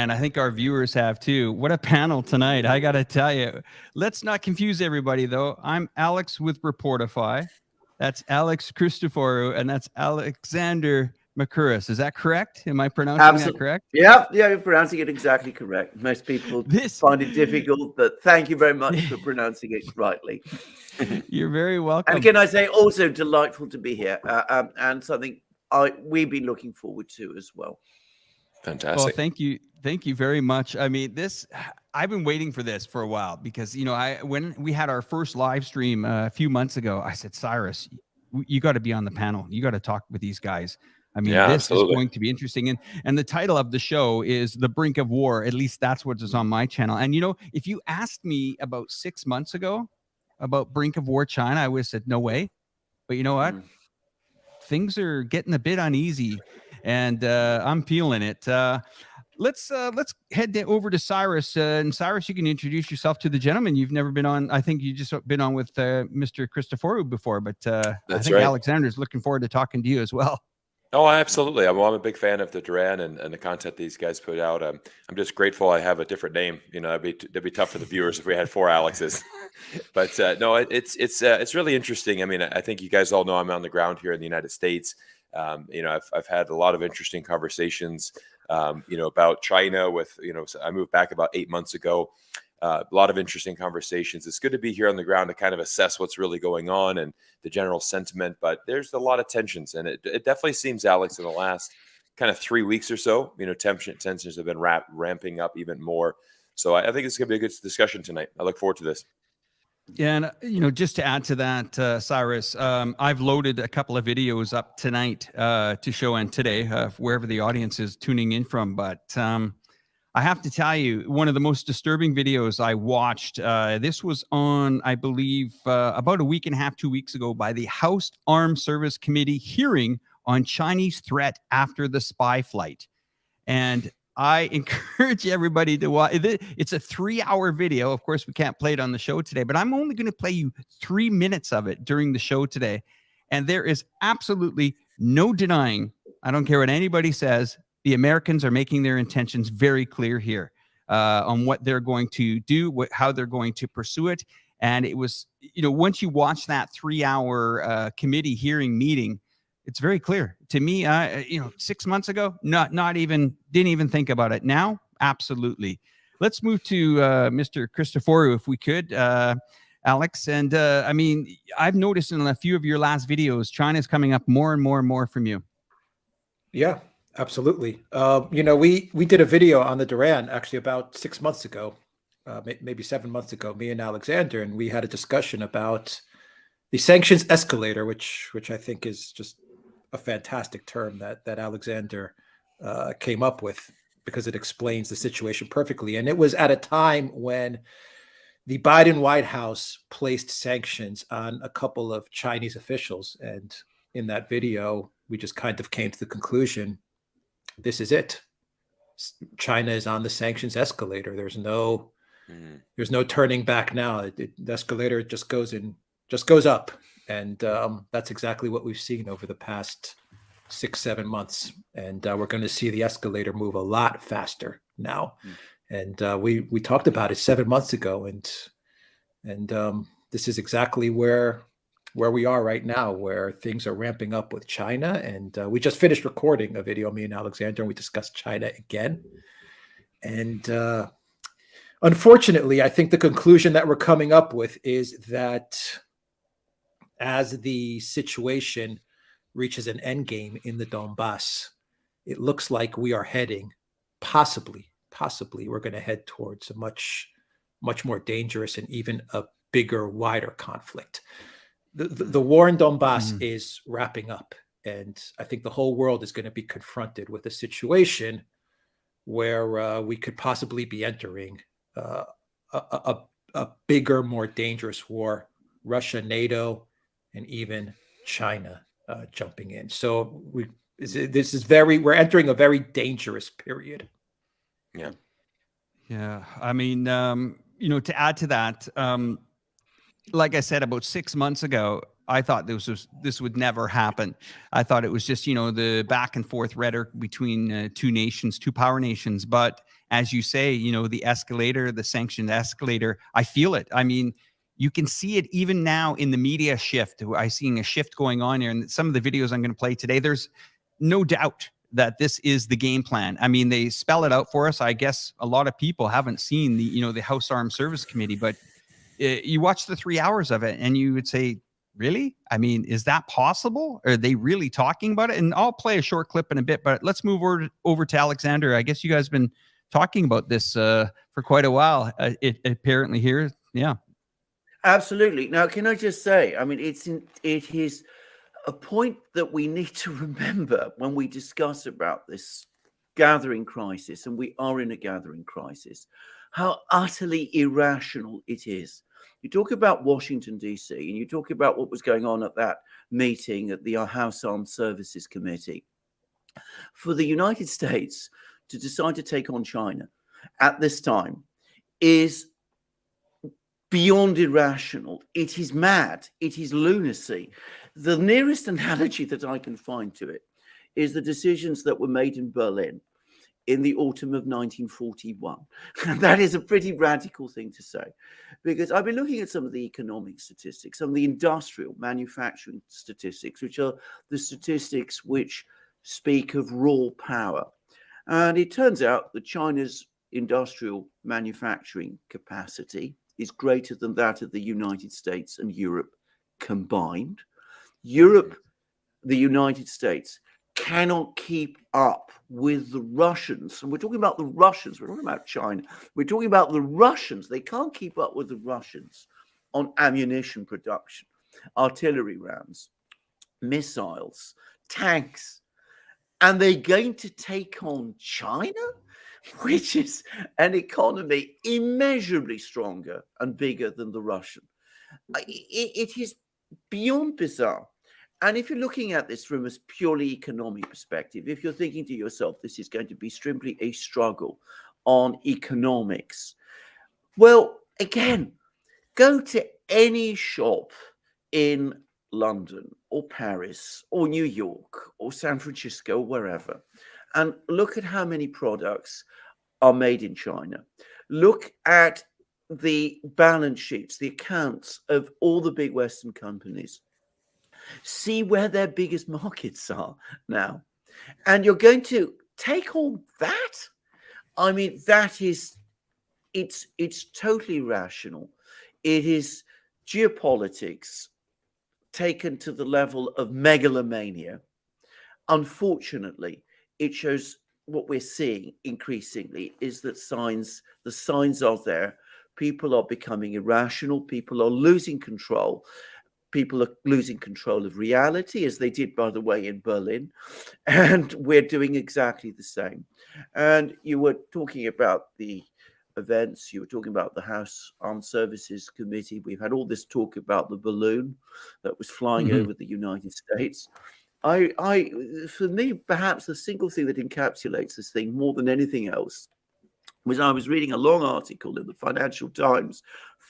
and I think our viewers have too. What a panel tonight. I got to tell you. Let's not confuse everybody, though. I'm Alex with Reportify. That's Alex Christoforou, and that's Alexander Mercouris. Is that correct? Am I pronouncing that correct? Yeah, you're pronouncing it exactly correct. Most people find it difficult, but thank you very much for pronouncing it rightly. You're very welcome. And can I say also delightful to be here, and something we've been looking forward to as well. Fantastic. Well, thank you very much. I mean, I've been waiting for this for a while because when we had our first live stream a few months ago, I said, Cyrus, you got to be on the panel. You got to talk with these guys. I mean, this is going to be interesting. And the title of the show is The Brink of War. At least that's what is on my channel. And, if you asked me about 6 months ago about Brink of War China, I would have said, no way. But you know what? Things are getting a bit uneasy, and I'm feeling it. Let's head over to Cyrus. And Cyrus, you can introduce yourself to the gentleman. You've never been on. I think you just been on with Mr. Christoforou before, but I think right. Alexander's looking forward to talking to you as well. Oh, absolutely. I'm a big fan of the Duran and the content these guys put out. I'm just grateful I have a different name. That'd be tough for the viewers if we had 4 Alexes. But no, it's really interesting. I mean, I think you guys all know I'm on the ground here in the United States. I've had a lot of interesting conversations, about China with, I moved back about 8 months ago. A lot of interesting conversations. It's good to be here on the ground to kind of assess what's really going on and the general sentiment, but there's a lot of tensions, and it definitely seems, Alex, in the last kind of 3 weeks or so, tensions have been ramping up even more. So I think it's going to be a good discussion tonight. I look forward to this. Yeah, and just to add to that, Cyrus, I've loaded a couple of videos up tonight to show, and today, wherever the audience is tuning in from. But I have to tell you, one of the most disturbing videos I watched, this was on, I believe, about a week and a half, 2 weeks ago, by the House Armed Service Committee hearing on Chinese threat after the spy flight. And I encourage everybody to watch. It's a 3-hour video. Of course, we can't play it on the show today, but I'm only going to play you 3 minutes of it during the show today. And there is absolutely no denying, I don't care what anybody says, the Americans are making their intentions very clear here on what they're going to do, how they're going to pursue it. And it was, once you watch that 3-hour committee hearing meeting, it's very clear to me. 6 months ago, didn't even think about it. Now, absolutely. Let's move to Mr. Christoforou, if we could, Alex. And I mean, I've noticed in a few of your last videos, China's coming up more and more and more from you. Yeah. Absolutely. We did a video on the Duran actually about 6 months ago, maybe 7 months ago, me and Alexander, and we had a discussion about the sanctions escalator, which I think is just a fantastic term that Alexander came up with, because it explains the situation perfectly. And it was at a time when the Biden White House placed sanctions on a couple of Chinese officials. And in that video, we just kind of came to the conclusion, this is it. China is on the sanctions escalator. There's no turning back now. The escalator just goes up, and that's exactly what we've seen over the past 6-7 months. And we're going to see the escalator move a lot faster now. And we talked about it 7 months ago, and this is exactly where we are right now, where things are ramping up with China. And we just finished recording a video, me and Alexander, and we discussed China again. And unfortunately, I think the conclusion that we're coming up with is that as the situation reaches an end game in the Donbass, it looks like we are heading, possibly, we're going to head towards a much, much more dangerous and even a bigger, wider conflict. The war in Donbass is wrapping up, and I think the whole world is going to be confronted with a situation where we could possibly be entering a bigger, more dangerous war. Russia, NATO, and even China jumping in. So we're entering a very dangerous period. Yeah. I mean, to add to that. Like I said, about 6 months ago, I thought this would never happen. I thought it was just, the back and forth rhetoric between two power nations. But as you say, you know, the escalator, the sanctioned escalator, I feel it. I mean, you can see it even now in the media shift. I'm seeing a shift going on here. And some of the videos I'm going to play today, there's no doubt that this is the game plan. I mean, they spell it out for us. I guess a lot of people haven't seen the, you know, the House Armed Service Committee, but you watch the 3 hours of it and you would say, really? I mean, is that possible? Are they really talking about it? And I'll play a short clip in a bit, but let's move over to Alexander. I guess you guys have been talking about this for quite a while. It apparently here. Yeah. Absolutely. Now, can I just say, I mean, it is a point that we need to remember when we discuss about this gathering crisis, and we are in a gathering crisis, how utterly irrational it is. You talk about Washington, D.C., and you talk about what was going on at that meeting at the House Armed Services Committee. For the United States to decide to take on China at this time is beyond irrational. It is mad. It is lunacy. The nearest analogy that I can find to it is the decisions that were made in Berlin in the autumn of 1941. And that is a pretty radical thing to say, because I've been looking at some of the economic statistics, some of the industrial manufacturing statistics, which are the statistics which speak of raw power. And it turns out that China's industrial manufacturing capacity is greater than that of the United States and Europe combined. Europe, the United States, cannot keep up with the Russians. And we're talking about the Russians. We're talking about China. We're talking about the Russians. They can't keep up with the Russians on ammunition production, artillery rounds, missiles, tanks. And they're going to take on China, which is an economy immeasurably stronger and bigger than the Russian. It is beyond bizarre. And if you're looking at this from a purely economic perspective, if you're thinking to yourself, this is going to be simply a struggle on economics, well, again, go to any shop in London or Paris or New York or San Francisco, wherever, and look at how many products are made in China. Look at the balance sheets, the accounts of all the big Western companies. See where their biggest markets are now. And you're going to take all that? I mean, that is, it's totally rational. It is geopolitics taken to the level of megalomania. Unfortunately, it shows what we're seeing increasingly is that the signs are there. People are becoming irrational. People are losing control. People are losing control of reality, as they did, by the way, in Berlin. And we're doing exactly the same. And you were talking about the events. You were talking about the House Armed Services Committee. We've had all this talk about the balloon that was flying over the United States. For me, perhaps the single thing that encapsulates this thing more than anything else was I was reading a long article in the Financial Times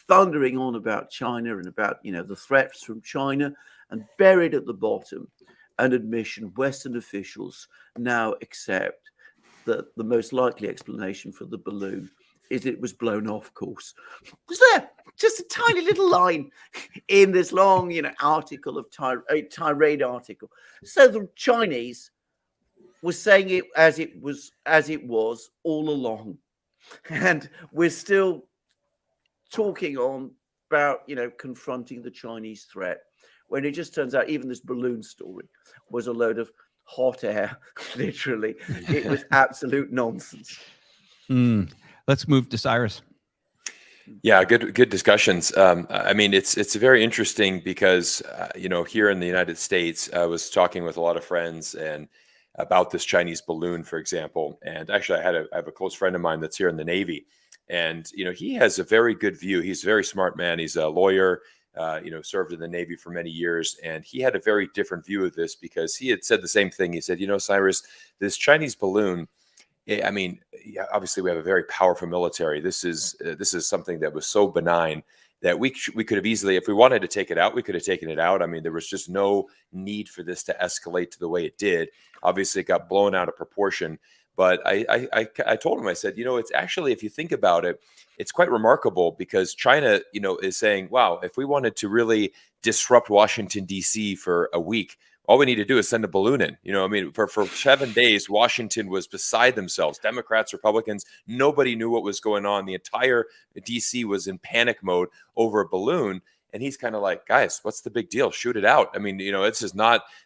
thundering on about China and about, you know, the threats from China, and buried at the bottom an admission Western officials now accept that the most likely explanation for the balloon is it was blown off course. Was there just a tiny little line in this long, you know, article of tirade article? So the Chinese were saying it as it was all along. And we're still talking on about, you know, confronting the Chinese threat, when it just turns out even this balloon story was a load of hot air, literally. It was absolute nonsense. Let's move to Cyrus. Yeah, good discussions. I mean, it's very interesting because, you know, here in the United States, I was talking with a lot of friends and about this Chinese balloon, for example. And actually, I have a close friend of mine that's here in the Navy, and you know, he has a very good view. He's a very smart man. He's a lawyer. You know, served in the Navy for many years, and he had a very different view of this because he had said the same thing. He said, you know, Cyrus, this Chinese balloon, I mean, yeah, obviously we have a very powerful military. This is something that was so benign that we could have easily, if we wanted to take it out, we could have taken it out. I mean, there was just no need for this to escalate to the way it did. Obviously, it got blown out of proportion. But I told him, I said, it's actually, if you think about it, it's quite remarkable because China, is saying, wow, if we wanted to really disrupt Washington, D.C. for a week, all we need to do is send a balloon in. For 7 days, Washington was beside themselves. Democrats, Republicans, nobody knew what was going on. The entire D.C. was in panic mode over a balloon. And he's kind of like, guys, what's the big deal? Shoot it out. I mean,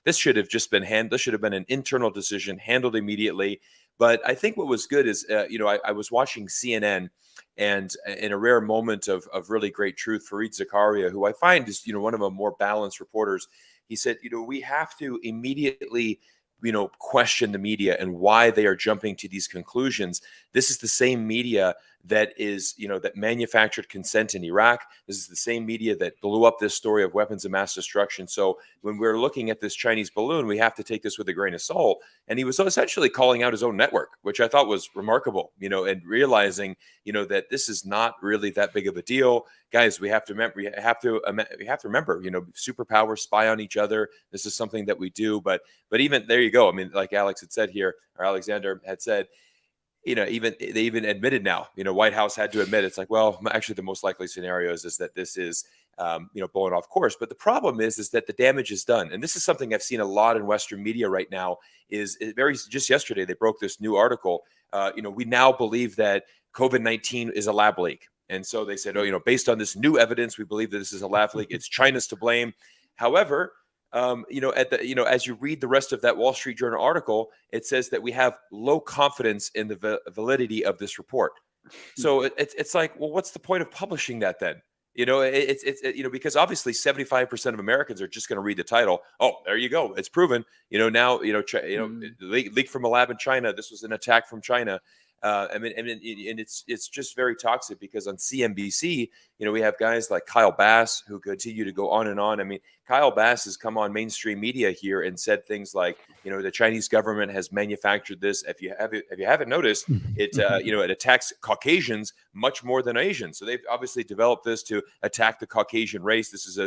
this should have just been this should have been an internal decision handled immediately. But I think what was good is, I was watching CNN, and in a rare moment of really great truth, Fareed Zakaria, who I find is, one of the more balanced reporters, he said, we have to immediately, question the media and why they are jumping to these conclusions. This is the same media that is, that manufactured consent in Iraq. This is the same media that blew up this story of weapons of mass destruction. So when we're looking at this Chinese balloon, we have to take this with a grain of salt. And he was essentially calling out his own network, which I thought was remarkable, and realizing, that this is not really that big of a deal. Guys, we have to remember, superpowers spy on each other. This is something that we do. But even there you go. I mean, like Alex had said here, or Alexander had said, they even admitted now, White House had to admit, it's like, well, actually the most likely scenarios is that this is, blowing off course. But the problem is that the damage is done. And this is something I've seen a lot in Western media right now just yesterday, they broke this new article. We now believe that COVID-19 is a lab leak. And so they said, based on this new evidence, we believe that this is a lab leak. It's China's to blame. However, as you read the rest of that Wall Street Journal article, it says that we have low confidence in the validity of this report. So it's like, well, what's the point of publishing that then? Because obviously 75% of Americans are just going to read the title. Oh, there you go. It's proven, leaked from a lab in China. This was an attack from China. And it's just very toxic because on CNBC, we have guys like Kyle Bass who continue to go on and on. I mean, Kyle Bass has come on mainstream media here and said things like, the Chinese government has manufactured this. If you haven't noticed, it attacks Caucasians much more than Asians. So they've obviously developed this to attack the Caucasian race. This is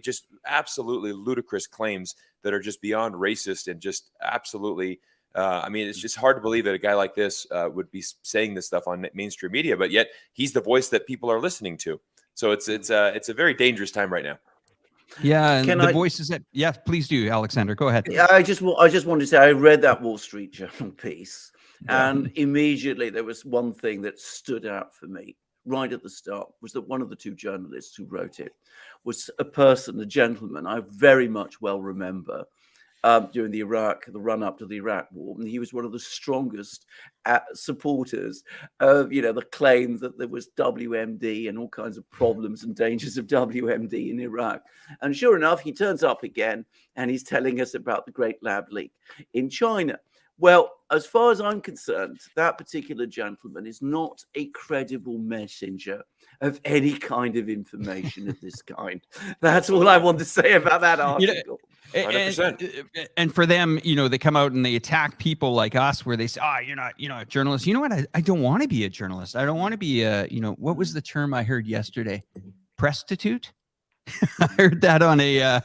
just absolutely ludicrous claims that are just beyond racist and just absolutely. It's just hard to believe that a guy like this would be saying this stuff on mainstream media, but yet he's the voice that people are listening to. So it's a very dangerous time right now. Yeah, and voices that, yeah, please do, Alexander. Go ahead. Yeah, I just wanted to say I read that Wall Street Journal piece, and immediately there was one thing that stood out for me right at the start, was that one of the two journalists who wrote it was a gentleman I very much well remember. During the run-up to the Iraq war, and he was one of the strongest supporters of, the claim that there was WMD and all kinds of problems and dangers of WMD in Iraq. And sure enough, he turns up again, and he's telling us about the great lab leak in China. Well, as far as I'm concerned, that particular gentleman is not a credible messenger of any kind of information of this kind. That's all I want to say about that article. 100%. And for them, they come out and they attack people like us, where they say, you're not, a journalist. You know what? I don't want to be a journalist. I don't want to be what was the term I heard yesterday? Prostitute? I heard that on a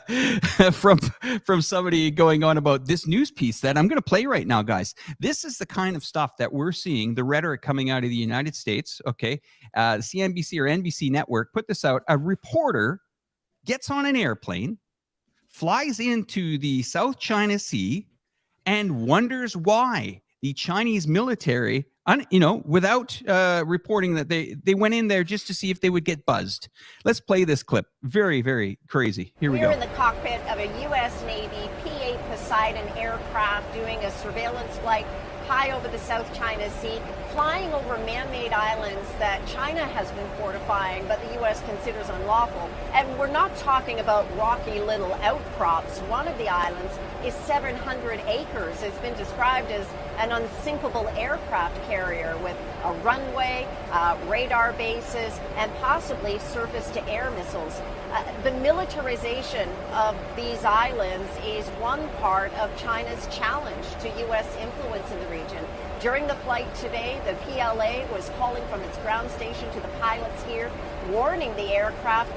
from somebody going on about this news piece that I'm going to play right now, guys. This is the kind of stuff that we're seeing, the rhetoric coming out of the United States. Okay, CNBC or NBC network put this out. A reporter gets on an airplane, flies into the South China Sea, and wonders why the Chinese military, without reporting that they went in there just to see if they would get buzzed. Let's play this clip. Very, very crazy. Here we go. We're in the cockpit of a U.S. Navy P-8 Poseidon aircraft doing a surveillance flight high over the South China Sea, flying over man-made islands that China has been fortifying, but the U.S. considers unlawful. And we're not talking about rocky little outcrops. One of the islands is 700 acres. It's been described as an unsinkable aircraft carrier with a runway, radar bases, and possibly surface-to-air missiles. The militarization of these islands is one part of China's challenge to U.S. influence in the region. During the flight today, the PLA was calling from its ground station to the pilots here, warning the aircraft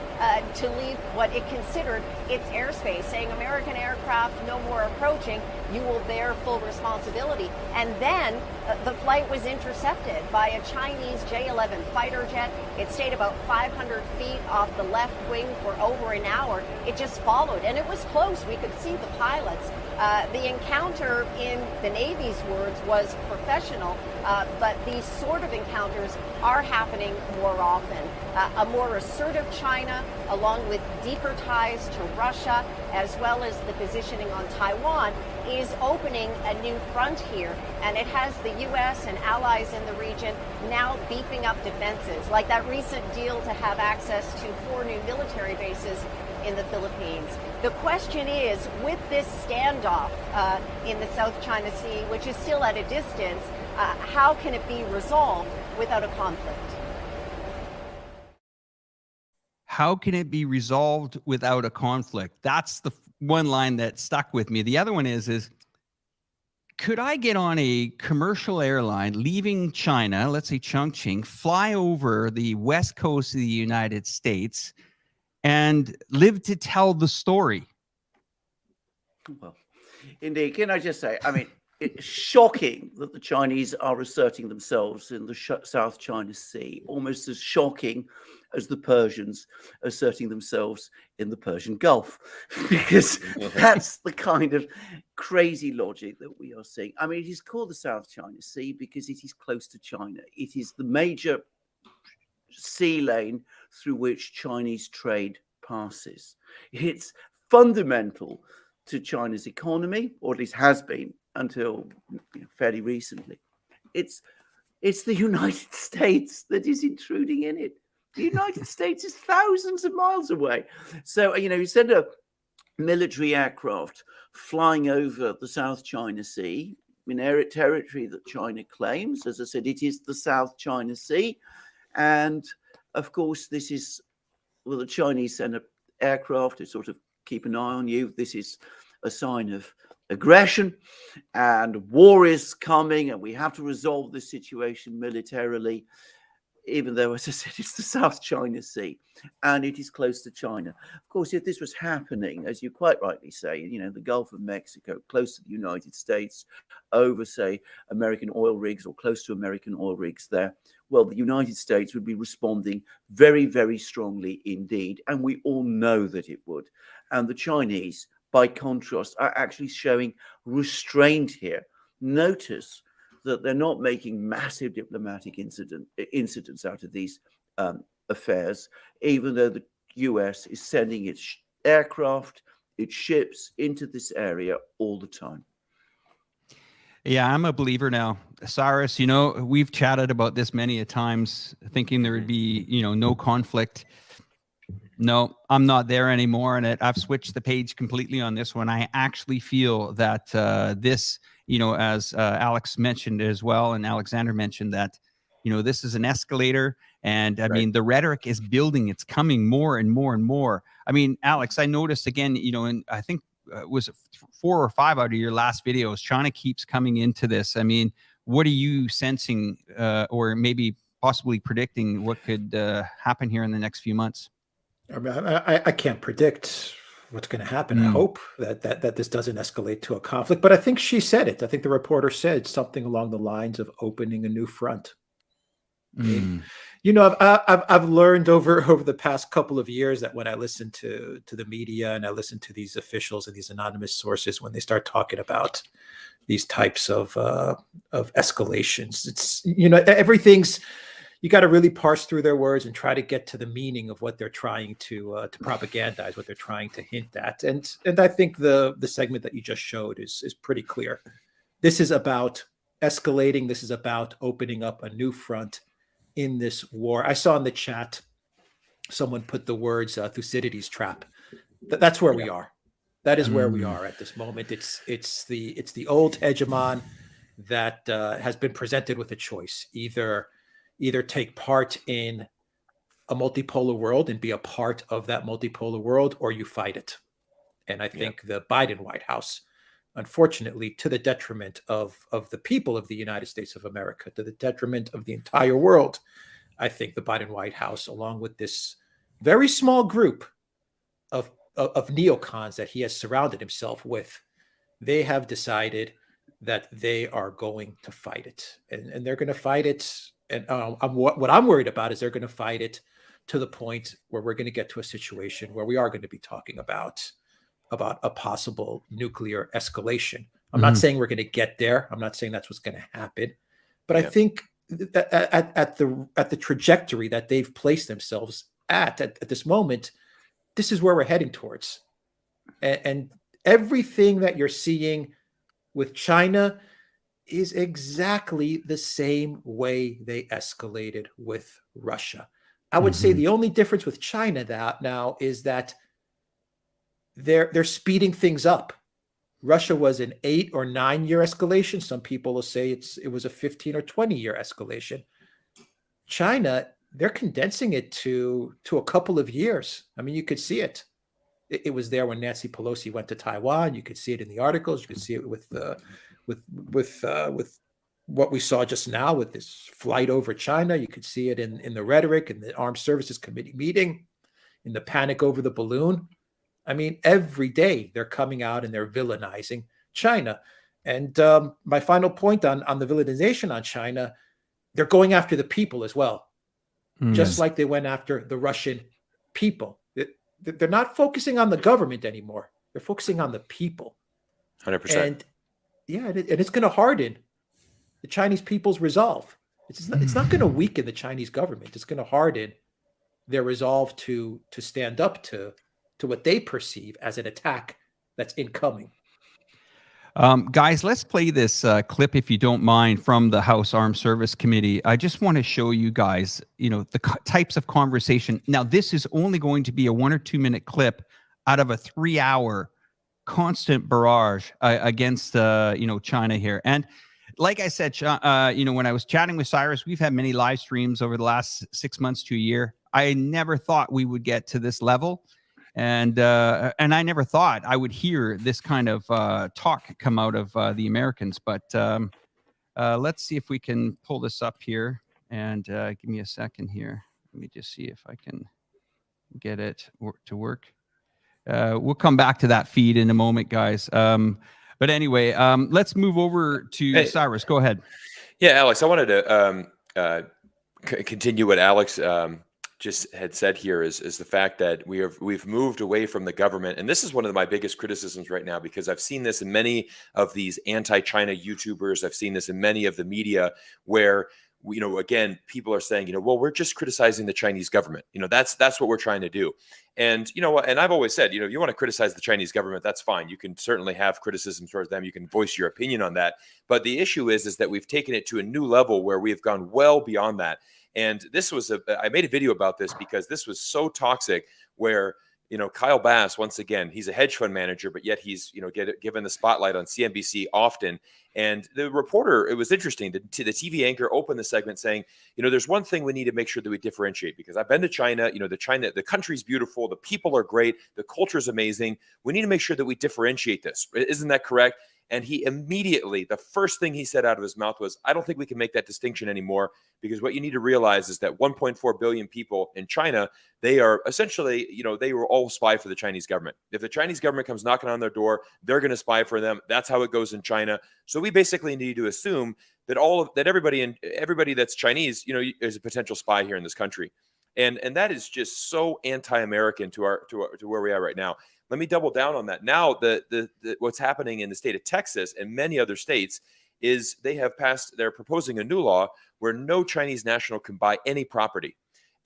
to leave what it considered its airspace, saying American aircraft no more approaching, you will bear full responsibility. And then the flight was intercepted by a Chinese J-11 fighter jet. It stayed about 500 feet off the left wing for over an hour. It just followed, and it was close. We could see the pilots. The encounter, in the Navy's words, was professional, but these sort of encounters are happening more often. A more assertive China, along with deeper ties to Russia, as well as the positioning on Taiwan, is opening a new front here, and it has the U.S. and allies in the region now beefing up defenses, like that recent deal to have access to 4 new military bases in the Philippines. The question is, with this standoff in the South China Sea, which is still at a distance, how can it be resolved without a conflict? How can it be resolved without a conflict? That's the one line that stuck with me. The other one is could I get on a commercial airline leaving China, let's say Chongqing, fly over the west coast of the United States and live to tell the story? Well, indeed. Can I just say, I mean, it's shocking that the Chinese are asserting themselves in the South China Sea, almost as shocking as the Persians asserting themselves in the Persian Gulf, because that's the kind of crazy logic that we are seeing. I mean, it is called the South China Sea because it is close to China. It is the major sea lane through which Chinese trade passes. It's fundamental to China's economy, or at least has been until fairly recently. It's the United States that is intruding in it. The United States is thousands of miles away. So, you send a military aircraft flying over the South China Sea in air territory that China claims. As I said, it is the South China Sea. And of course, this is, well, the Chinese send an aircraft to sort of keep an eye on you. This is a sign of aggression, and war is coming, and we have to resolve this situation militarily, even though, as I said, it's the South China Sea and it is close to China. Of course, if this was happening, as you quite rightly say, the Gulf of Mexico, close to the United States, over, say, American oil rigs or close to American oil rigs there, well, the United States would be responding very, very strongly indeed. And we all know that it would. And the Chinese, by contrast, are actually showing restraint here. Notice that they're not making massive diplomatic incidents out of these affairs, even though the US is sending its aircraft, its ships into this area all the time. Yeah, I'm a believer now. Cyrus, we've chatted about this many a times, thinking there would be, no conflict. No, I'm not there anymore. And I've switched the page completely on this one. I actually feel that this, as Alex mentioned as well, and Alexander mentioned that, this is an escalator. And I mean, the rhetoric is building. It's coming more and more and more. I mean, Alex, I noticed again, and I think was 4 or 5 out of your last videos, China keeps coming into this. I mean, what are you sensing or maybe possibly predicting what could happen here in the next few months? I mean, I can't predict what's going to happen. I hope that this doesn't escalate to a conflict. But I think she said it. I think the reporter said something along the lines of opening a new front. I mean, I've learned over the past couple of years that when I listen to the media and I listen to these officials and these anonymous sources, when they start talking about these types of escalations, it's everything's. You got to really parse through their words and try to get to the meaning of what they're trying to propagandize, what they're trying to hint at. And I think the segment that you just showed is pretty clear. This is about escalating. This is about opening up a new front in this war. I saw in the chat someone put the words Thucydides trap. That's where we are. That is where we are at this moment. It's the old hegemon that has been presented with a choice: either take part in a multipolar world and be a part of that multipolar world, or you fight it. And I think the Biden White House unfortunately, to the detriment of the people of the United States of America, to the detriment of the entire world. I think the Biden White House, along with this very small group of neocons that he has surrounded himself with, they have decided that they are going to fight it, and they're going to fight it. And what I'm worried about is they're going to fight it to the point where we're going to get to a situation where we are going to be talking about a possible nuclear escalation. I'm not saying we're going to get there. I'm not saying that's what's going to happen, but I think at the trajectory that they've placed themselves at this moment, this is where we're heading towards. And everything that you're seeing with China is exactly the same way they escalated with Russia. I would say the only difference with China now is that they're speeding things up. Russia was an 8 or 9 year escalation. Some people will say it was a 15 or 20 year escalation. China, they're condensing it to a couple of years. I mean, you could see it. It was there when Nancy Pelosi went to Taiwan. You could see it in the articles. You could see it with what we saw just now with this flight over China. You could see it in the rhetoric in the Armed Services Committee meeting, in the panic over the balloon. I mean, every day they're coming out and they're villainizing China. And my final point on the villainization on China, they're going after the people as well, just like they went after the Russian people. They're not focusing on the government anymore. They're focusing on the people. 100%. And it's going to harden the Chinese people's resolve. It's not going to weaken the Chinese government. It's going to harden their resolve to stand up to what they perceive as an attack that's incoming. Guys, let's play this clip, if you don't mind, from the House Armed Service Committee. I just want to show you guys, the types of conversation. Now, this is only going to be a 1 or 2 minute clip out of a 3-hour constant barrage against, China here. And like I said, when I was chatting with Cyrus, we've had many live streams over the last 6 months to a year. I never thought we would get to this level. And I never thought I would hear this kind of talk come out of the Americans. But let's see if we can pull this up here. And give me a second here. Let me just see if I can get it to work. We'll come back to that feed in a moment, guys. But anyway, let's move over to Cyrus. Go ahead. Yeah, Alex, I wanted to continue what Alex just had said here is the fact that we've moved away from the government. And this is one of my biggest criticisms right now, because I've seen this in many of these anti-China YouTubers. I've seen this in many of the media where, again, people are saying, well, we're just criticizing the Chinese government. That's what we're trying to do. And, and I've always said, you want to criticize the Chinese government, that's fine. You can certainly have criticism towards them. You can voice your opinion on that. But the issue is that we've taken it to a new level where we have gone well beyond that. And this was I made a video about this because this was so toxic where, Kyle Bass, once again, he's a hedge fund manager, but yet he's, given the spotlight on CNBC often. And the reporter, it was interesting, the TV anchor opened the segment saying, there's one thing we need to make sure that we differentiate, because I've been to China, the country's beautiful, the people are great, the culture is amazing. We need to make sure that we differentiate this. Isn't that correct? And he immediately, the first thing he said out of his mouth was, I don't think we can make that distinction anymore, because what you need to realize is that 1.4 billion people in China, they are essentially, they were all spy for the Chinese government. If the Chinese government comes knocking on their door, they're going to spy for them. That's how it goes in China. So we basically need to assume that everybody that's Chinese, is a potential spy here in this country. And that is just so anti-American to where we are right now. Let me double down on that. Now, what's happening in the state of Texas and many other states is they're proposing a new law where no Chinese national can buy any property.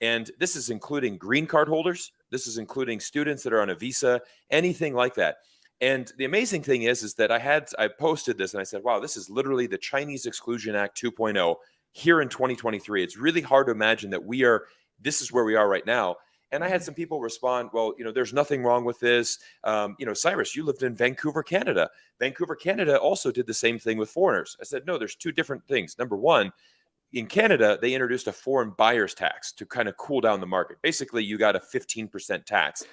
And this is including green card holders. This is including students that are on a visa, anything like that. And the amazing thing is that I posted this and I said, wow, this is literally the Chinese Exclusion Act 2.0 here in 2023. It's really hard to imagine that this is where we are right now. And I had some people respond, well, there's nothing wrong with this. Cyrus, you lived in Vancouver, Canada. Vancouver, Canada also did the same thing with foreigners. I said, no, there's two different things. Number one, in Canada, they introduced a foreign buyer's tax to kind of cool down the market. Basically, you got a 15% tax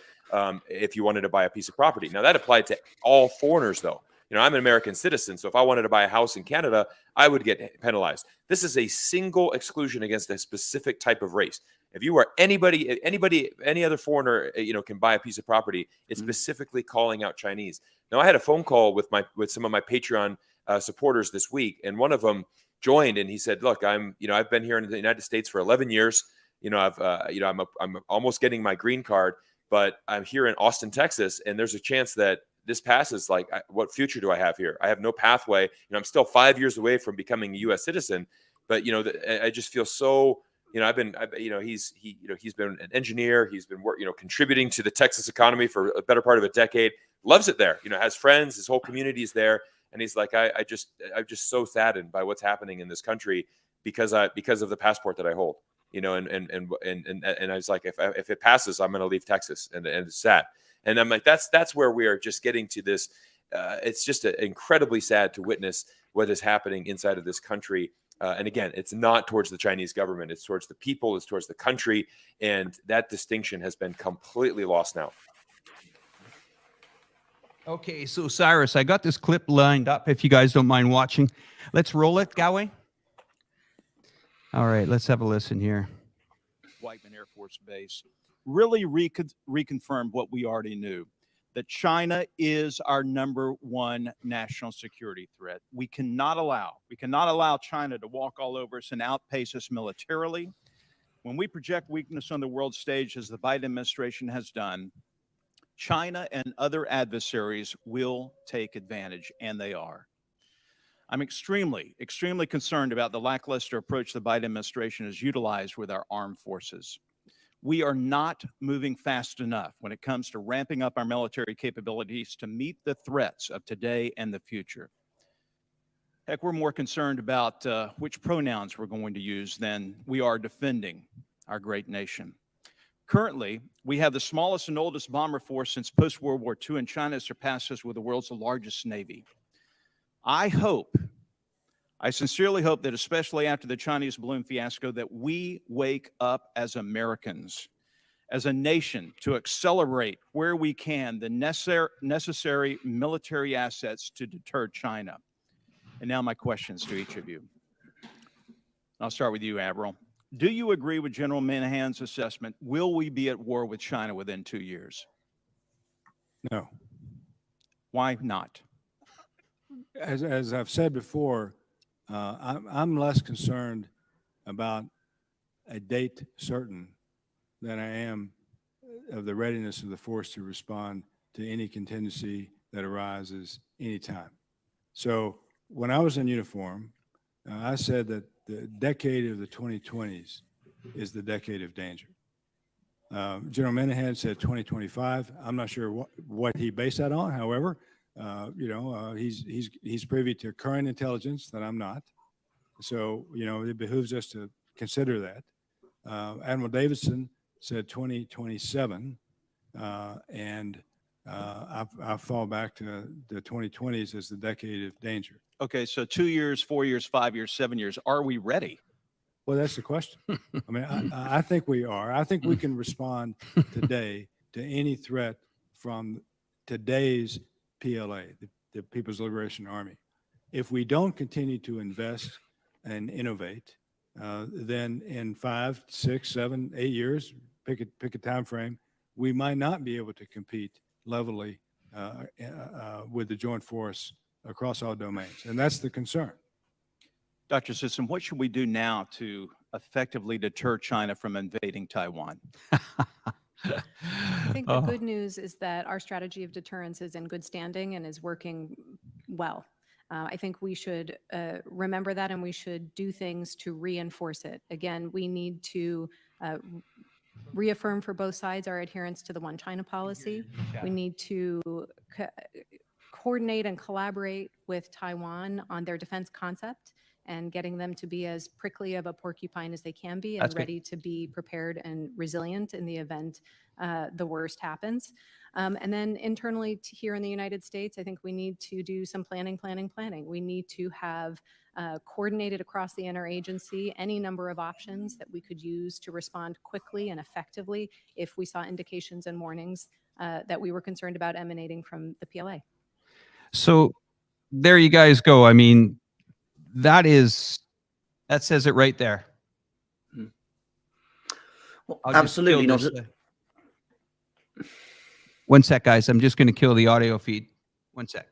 if you wanted to buy a piece of property. Now, that applied to all foreigners, though. I'm an American citizen, so if I wanted to buy a house in Canada, I would get penalized. This is a single exclusion against a specific type of race. If you are anybody, any other foreigner, can buy a piece of property, it's specifically calling out Chinese. Now, I had a phone call with some of my Patreon supporters this week, and one of them joined, and he said, "Look, I've been here in the United States for 11 years. I'm almost getting my green card, but I'm here in Austin, Texas, and there's a chance that this passes. Like, what future do I have here? I have no pathway. I'm still 5 years away from becoming a U.S. citizen, but I just feel so." He's been an engineer. He's been contributing to the Texas economy for a better part of a decade. Loves it there. Has friends. His whole community is there, and he's like, I'm just so saddened by what's happening in this country because of the passport that I hold. And I was like, if it passes, I'm going to leave Texas, and it's sad. And I'm like, that's where we are just getting to this. It's just incredibly sad to witness what is happening inside of this country. And again, it's not towards the Chinese government. It's towards the people. It's towards the country. And that distinction has been completely lost now. Okay, so Cyrus, I got this clip lined up. If you guys don't mind watching, let's roll it, Galway. All right, let's have a listen here. Whiteman Air Force Base really reconfirmed what we already knew, that China is our #1 national security threat. We cannot allow China to walk all over us and outpace us militarily. When we project weakness on the world stage, as the Biden administration has done, China and other adversaries will take advantage, and they are. I'm extremely, extremely concerned about the lackluster approach the Biden administration has utilized with our armed forces. We are not moving fast enough when it comes to ramping up our military capabilities to meet the threats of today and the future. Heck, we're more concerned about which pronouns we're going to use than we are defending our great nation. Currently, we have the smallest and oldest bomber force since post-World War II, and China surpasses with the world's largest navy. I sincerely hope that, especially after the Chinese balloon fiasco, that we wake up as Americans, as a nation, to accelerate where we can the necessary military assets to deter China. And now my questions to each of you. I'll start with you, Admiral. Do you agree with General Minahan's assessment? Will we be at war with China within 2 years? No. Why not? As I've said before, I'm less concerned about a date certain than I am of the readiness of the force to respond to any contingency that arises anytime. So when I was in uniform, I said that the decade of the 2020s is the decade of danger. General Minahan said 2025. I'm not sure what he based that on. However, he's privy to current intelligence that I'm not. So, it behooves us to consider that. Admiral Davidson said 2027, and I fall back to the 2020s as the decade of danger. Okay, so 2 years, 4 years, 5 years, 7 years. Are we ready? Well, that's the question. I mean, I think we are. I think we can respond today to any threat from today's PLA, the People's Liberation Army. If we don't continue to invest and innovate, then in 5, 6, 7, 8 years, pick a time frame, we might not be able to compete levelly with the joint force across all domains, and that's the concern. Dr. Sisson, what should we do now to effectively deter China from invading Taiwan? I think the good news is that our strategy of deterrence is in good standing and is working well. I think we should remember that, and we should do things to reinforce it. Again, we need to reaffirm for both sides our adherence to the One China policy. We need to coordinate and collaborate with Taiwan on their defense concept and getting them to be as prickly of a porcupine as they can be and ready to be prepared and resilient in the event the worst happens. And then internally here in the United States, I think we need to do some planning. We need to have coordinated across the interagency any number of options that we could use to respond quickly and effectively if we saw indications and warnings that we were concerned about emanating from the PLA. So there you guys go. I mean, that says it right there. Well, I'll just absolutely kill not. this, one sec, guys. I'm just going to kill the audio feed. One sec.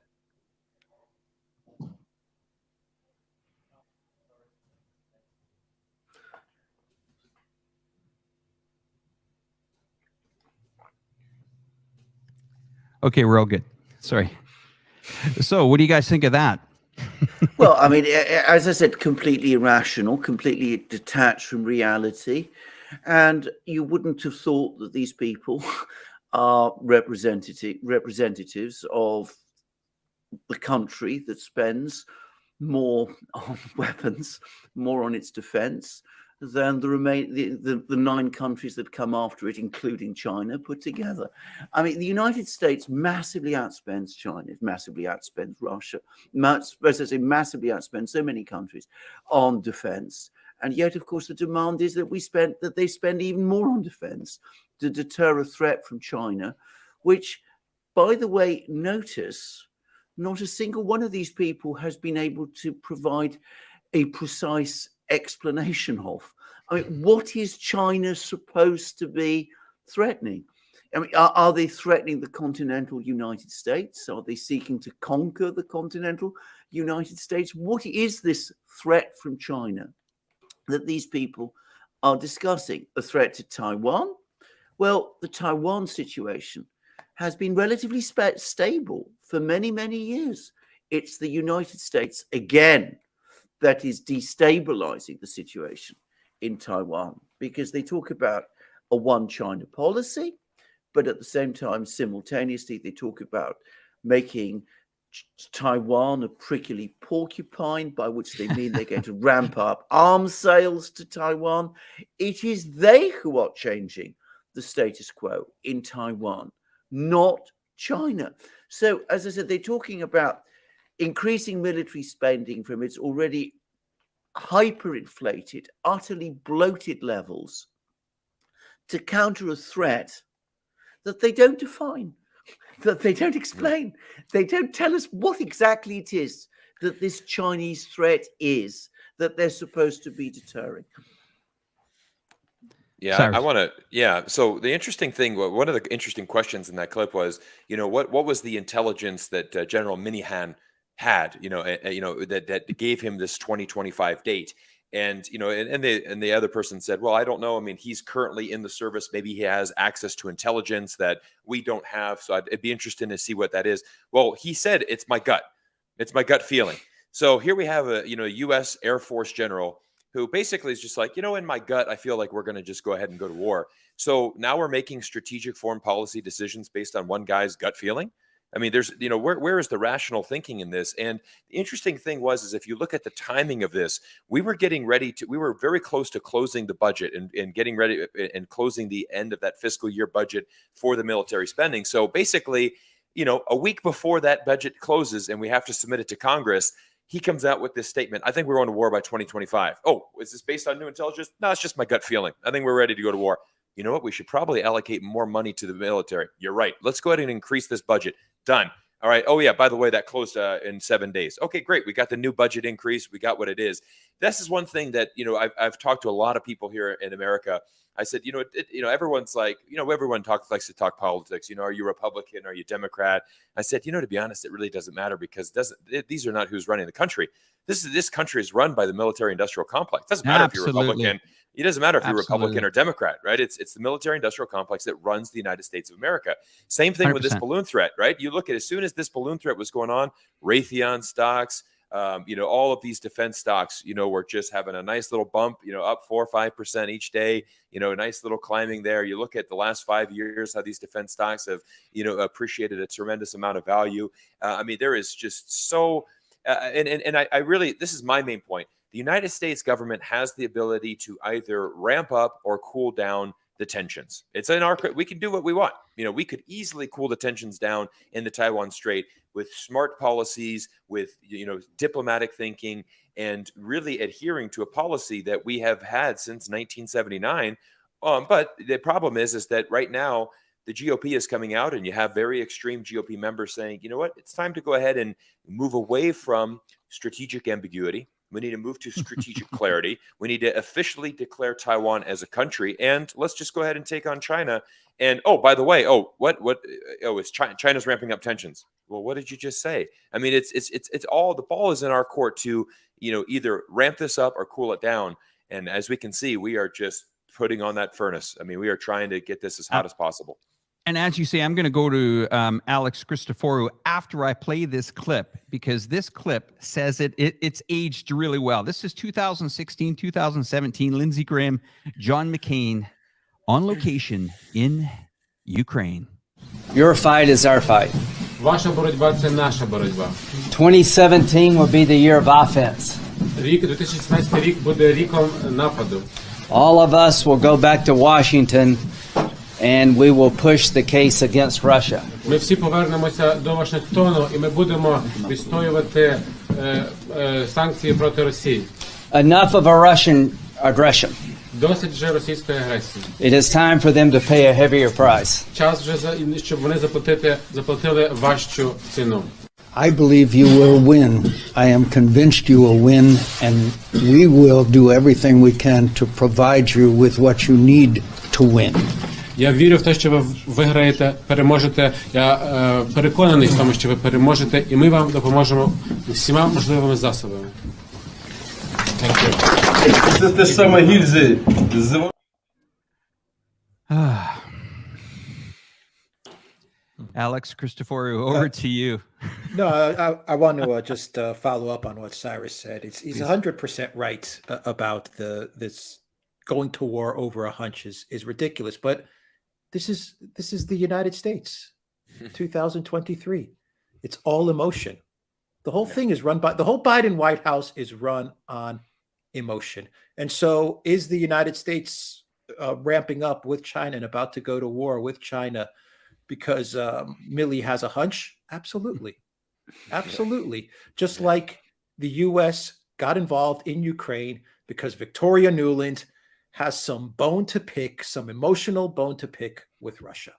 Okay, we're all good. Sorry. So, what do you guys think of that? Well, I mean, as I said, completely irrational, completely detached from reality. And you wouldn't have thought that these people are representatives of the country that spends more on weapons, more on its defense than the 9 countries that come after it, including China, put together. I mean, the United States massively outspends China, massively outspends Russia, massively outspends so many countries on defense. And yet, of course, the demand is that they spend even more on defense to deter a threat from China, which, by the way, notice not a single one of these people has been able to provide a precise explanation of. I mean, what is China supposed to be threatening? I mean, are they threatening the continental United States? Are they seeking to conquer the continental United States? What is this threat from China that these people are discussing? A threat to Taiwan? Well, the Taiwan situation has been relatively stable for many, many years. It's the United States, again, that is destabilizing the situation in Taiwan, because they talk about a one China policy, but at the same time, simultaneously, they talk about making Taiwan a prickly porcupine, by which they mean they're going to ramp up arms sales to Taiwan. It is they who are changing the status quo in Taiwan, not China. So, as I said, they're talking about increasing military spending from its already hyperinflated, utterly bloated levels to counter a threat that they don't define, that they don't explain. They don't tell us what exactly it is that this Chinese threat is that they're supposed to be deterring. Yeah, Cyrus. I want to. Yeah. So the interesting thing, one of the interesting questions in that clip was, what was the intelligence that General Minihan had, that gave him this 2025 date, and the other person said, well, I don't know. I mean, he's currently in the service. Maybe he has access to intelligence that we don't have. So it'd be interesting to see what that is. Well, he said it's my gut. It's my gut feeling. So here we have a U.S. Air Force general who basically is just like, in my gut, I feel like we're going to just go ahead and go to war. So now we're making strategic foreign policy decisions based on one guy's gut feeling. I mean, there's, where is the rational thinking in this? And the interesting thing is if you look at the timing of this, we were very close to closing the budget and getting ready and closing the end of that fiscal year budget for the military spending. So basically, a week before that budget closes and we have to submit it to Congress, he comes out with this statement. I think we're going to war by 2025. Oh, is this based on new intelligence? No, it's just my gut feeling. I think we're ready to go to war. You know what? We should probably allocate more money to the military. You're right. Let's go ahead and increase this budget. Done. All right. Oh, yeah. By the way, that closed in 7 days. Okay, great. We got the new budget increase. We got what it is. This is one thing that, I've talked to a lot of people here in America. I said, everyone's like, everyone likes to talk politics. Are you Republican? Are you Democrat? I said, to be honest, it really doesn't matter because these are not who's running the country. This country is run by the military-industrial complex. It doesn't matter if you're Republican. It doesn't matter if you're Republican or Democrat, right? It's the military-industrial complex that runs the United States of America. Same thing with this 100%. balloon threat, right? You look at as soon as this balloon threat was going on, Raytheon stocks, all of these defense stocks, were just having a nice little bump, up 4 or 5% each day, a nice little climbing there. You look at the last 5 years, how these defense stocks have, appreciated a tremendous amount of value. I mean, there is just so, I really, this is my main point. The United States government has the ability to either ramp up or cool down the tensions. It's in our, we can do what we want. We could easily cool the tensions down in the Taiwan Strait with smart policies, with, diplomatic thinking, and really adhering to a policy that we have had since 1979. But the problem is that right now the GOP is coming out, and you have very extreme GOP members saying, you know what, it's time to go ahead and move away from strategic ambiguity. We need to move to strategic clarity. We need to officially declare Taiwan as a country, and let's just go ahead and take on China. And oh, by the way, it's China's ramping up tensions. Well, what did you just say? I mean, it's all, the ball is in our court to, either ramp this up or cool it down. And as we can see, we are just putting on that furnace. I mean, we are trying to get this as hot as possible. And as you say, I'm going to go to Alex Christoforou after I play this clip, because this clip says it's aged really well. This is 2016, 2017, Lindsey Graham, John McCain on location in Ukraine. Your fight is our fight. Ваша боротьба – це наша боротьба. 2017 will be the year of offense. Рік 2017 рік буде ріком нападу. All of us will go back to Washington and we will push the case against Russia. Ми всі повернемося до Вашингтону і ми будемо відстоювати санкції проти Росії. Enough of a Russian aggression. Досить вже російської агресії. It is time for them to pay a heavier price. Час вже, щоб вони заплатили важчу ціну. I believe you will win. I am convinced you will win, and we will do everything we can to provide you with what you need to win. Я вірю в те, що ви виграєте, переможете. Я переконаний в тому, що ви переможете, і ми вам допоможемо всіма можливими засобами. Це те саме гільзи. Alex Christoforou, over to you. No, I want to just follow up on what Cyrus said. He's 100% right about this going to war over a hunch is ridiculous. But this is the United States, 2023. It's all emotion. The whole thing is run by the whole Biden White House is run on emotion. And so is the United States ramping up with China and about to go to war with China because Milley has a hunch? Absolutely. Absolutely. Just like the U.S. got involved in Ukraine because Victoria Nuland has some bone to pick, some emotional bone to pick with Russia.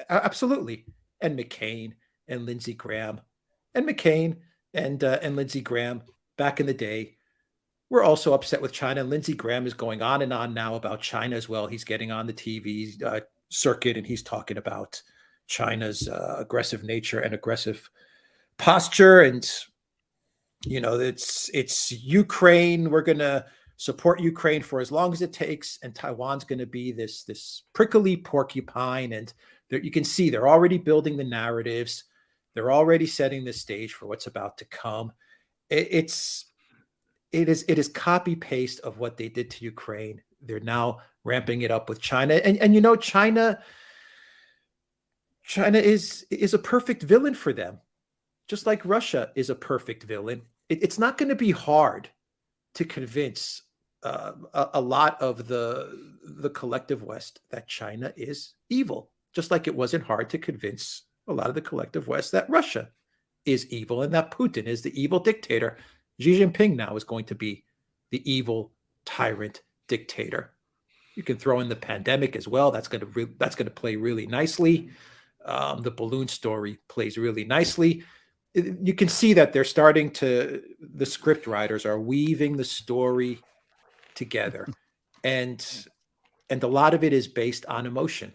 Absolutely. And McCain and Lindsey Graham and Lindsey Graham back in the day were also upset with China. And Lindsey Graham is going on and on now about China as well. He's getting on the TV circuit and he's talking about China's aggressive nature and aggressive posture. And, it's Ukraine. We're going to support Ukraine for as long as it takes. And Taiwan's going to be this prickly porcupine. And you can see they're already building the narratives. They're already setting the stage for what's about to come. It is copy paste of what they did to Ukraine. They're now ramping it up with China. And China is a perfect villain for them, just like Russia is a perfect villain. It's not going to be hard to convince a lot of the collective West that China is evil, just like it wasn't hard to convince a lot of the collective West that Russia is evil and that Putin is the evil dictator. Xi Jinping now is going to be the evil tyrant dictator. You can throw in the pandemic as well. That's going to play really nicely. The balloon story plays really nicely. You can see that they're starting to, the script writers are weaving the story together, and a lot of it is based on emotion,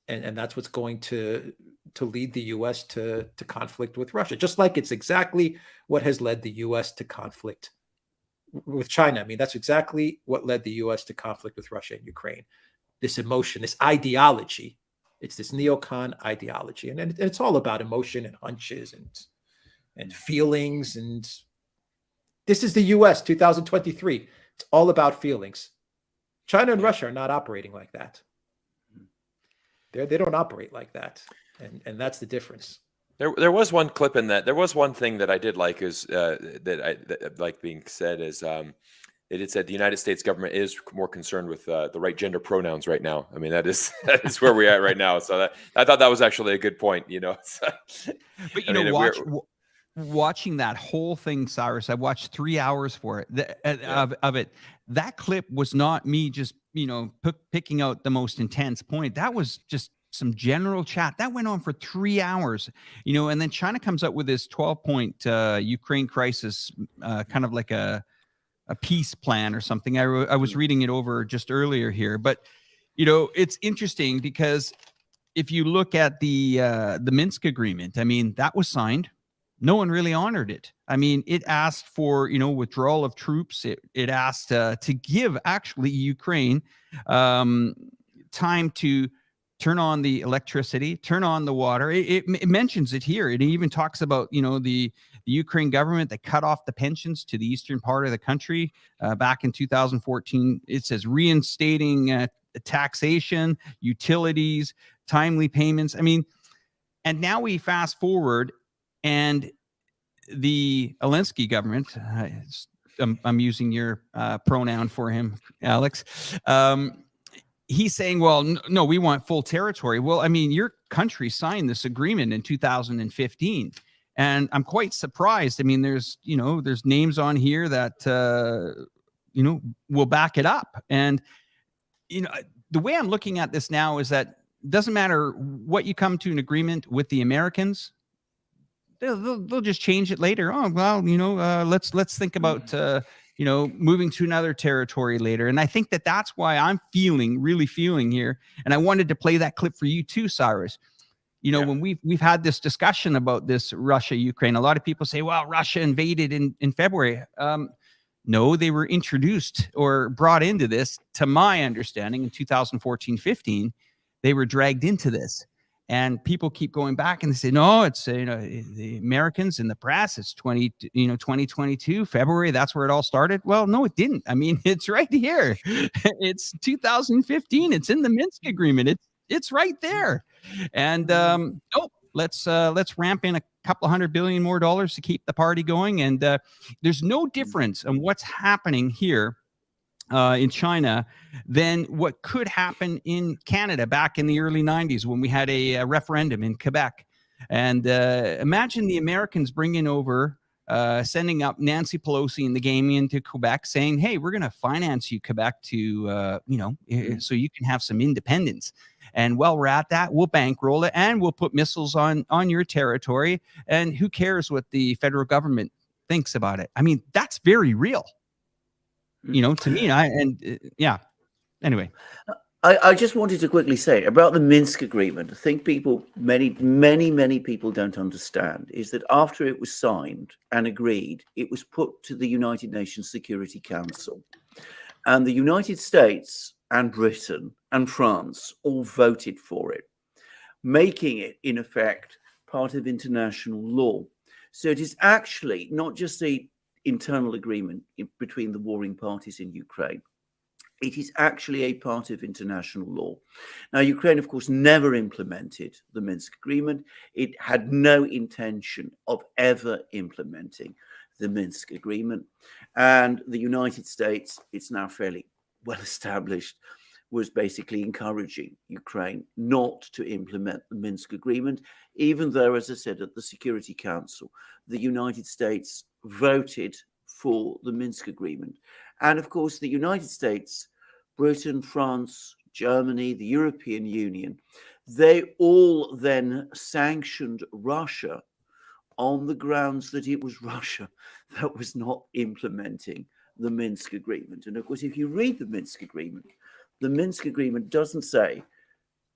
and that's what's going to lead the U.S. to conflict with Russia, just like it's exactly what has led the U.S. to conflict with China. I mean, that's exactly what led the U.S. to conflict with Russia and Ukraine. This emotion, this ideology, it's this neocon ideology, and it's all about emotion and hunches and feelings. And this is the U.S. 2023. It's all about feelings. China and Russia are not operating like that. They don't operate like that. And that's the difference. There was one clip in that. There was one thing that I did like is that I like being said is it said the United States government is more concerned with the right gender pronouns right now. I mean, that is where we're at right now. So I thought that was actually a good point. But watching that whole thing, Cyrus, I watched 3 hours for it of it. that clip was not me just, picking out the most intense point. That was just some general chat that went on for 3 hours, and then China comes up with this 12-point Ukraine crisis, kind of like a peace plan or something. I was reading it over just earlier here, but it's interesting because if you look at the Minsk agreement, I mean, that was signed. No one really honored it. I mean, it asked for, withdrawal of troops. It asked to give actually Ukraine time to turn on the electricity, turn on the water. It mentions it here. It even talks about, the Ukraine government that cut off the pensions to the eastern part of the country back in 2014. It says reinstating taxation, utilities, timely payments. I mean, and now we fast forward, and the Zelensky government, I'm using your pronoun for him, Alex. He's saying, well, no, we want full territory. Well, I mean, your country signed this agreement in 2015. And I'm quite surprised. I mean, there's names on here that, will back it up. And, the way I'm looking at this now is that it doesn't matter what you come to an agreement with the Americans, they'll just change it later. Oh, well, let's think about, moving to another territory later. And I think that that's why I'm really feeling here. And I wanted to play that clip for you too, Cyrus. When we've had this discussion about this Russia, Ukraine, a lot of people say, well, Russia invaded in February. No, they were introduced or brought into this, to my understanding, in 2014-15. They were dragged into this. And people keep going back and they say, no, it's, the Americans in the press, it's 2022, February, that's where it all started. Well, no, it didn't. I mean, it's right here. It's 2015. It's in the Minsk agreement. It's right there. And let's ramp in a couple $100 billion more to keep the party going. And there's no difference in what's happening here in China than what could happen in Canada back in the early 90s when we had a referendum in Quebec. And imagine the Americans bringing over, sending up Nancy Pelosi and the game into Quebec saying, hey, we're going to finance you, Quebec, to, so you can have some independence. And while we're at that, we'll bankroll it and we'll put missiles on your territory. And who cares what the federal government thinks about it? I mean, that's very real. To me, anyway. I just wanted to quickly say about the Minsk agreement. I think many people don't understand is that after it was signed and agreed, it was put to the United Nations Security Council. And the United States and Britain and France all voted for it, making it, in effect, part of international law. So it is actually not just the internal agreement between the warring parties in Ukraine. It is actually a part of international law. Now, Ukraine, of course, never implemented the Minsk agreement. It had no intention of ever implementing the Minsk agreement. And the United States, it's now fairly well established, was basically encouraging Ukraine not to implement the Minsk agreement, even though, as I said, at the Security Council, the United States voted for the Minsk agreement. And of course, the United States, Britain, France, Germany, the European Union, they all then sanctioned Russia on the grounds that it was Russia that was not implementing the Minsk agreement. And of course, if you read the Minsk agreement doesn't say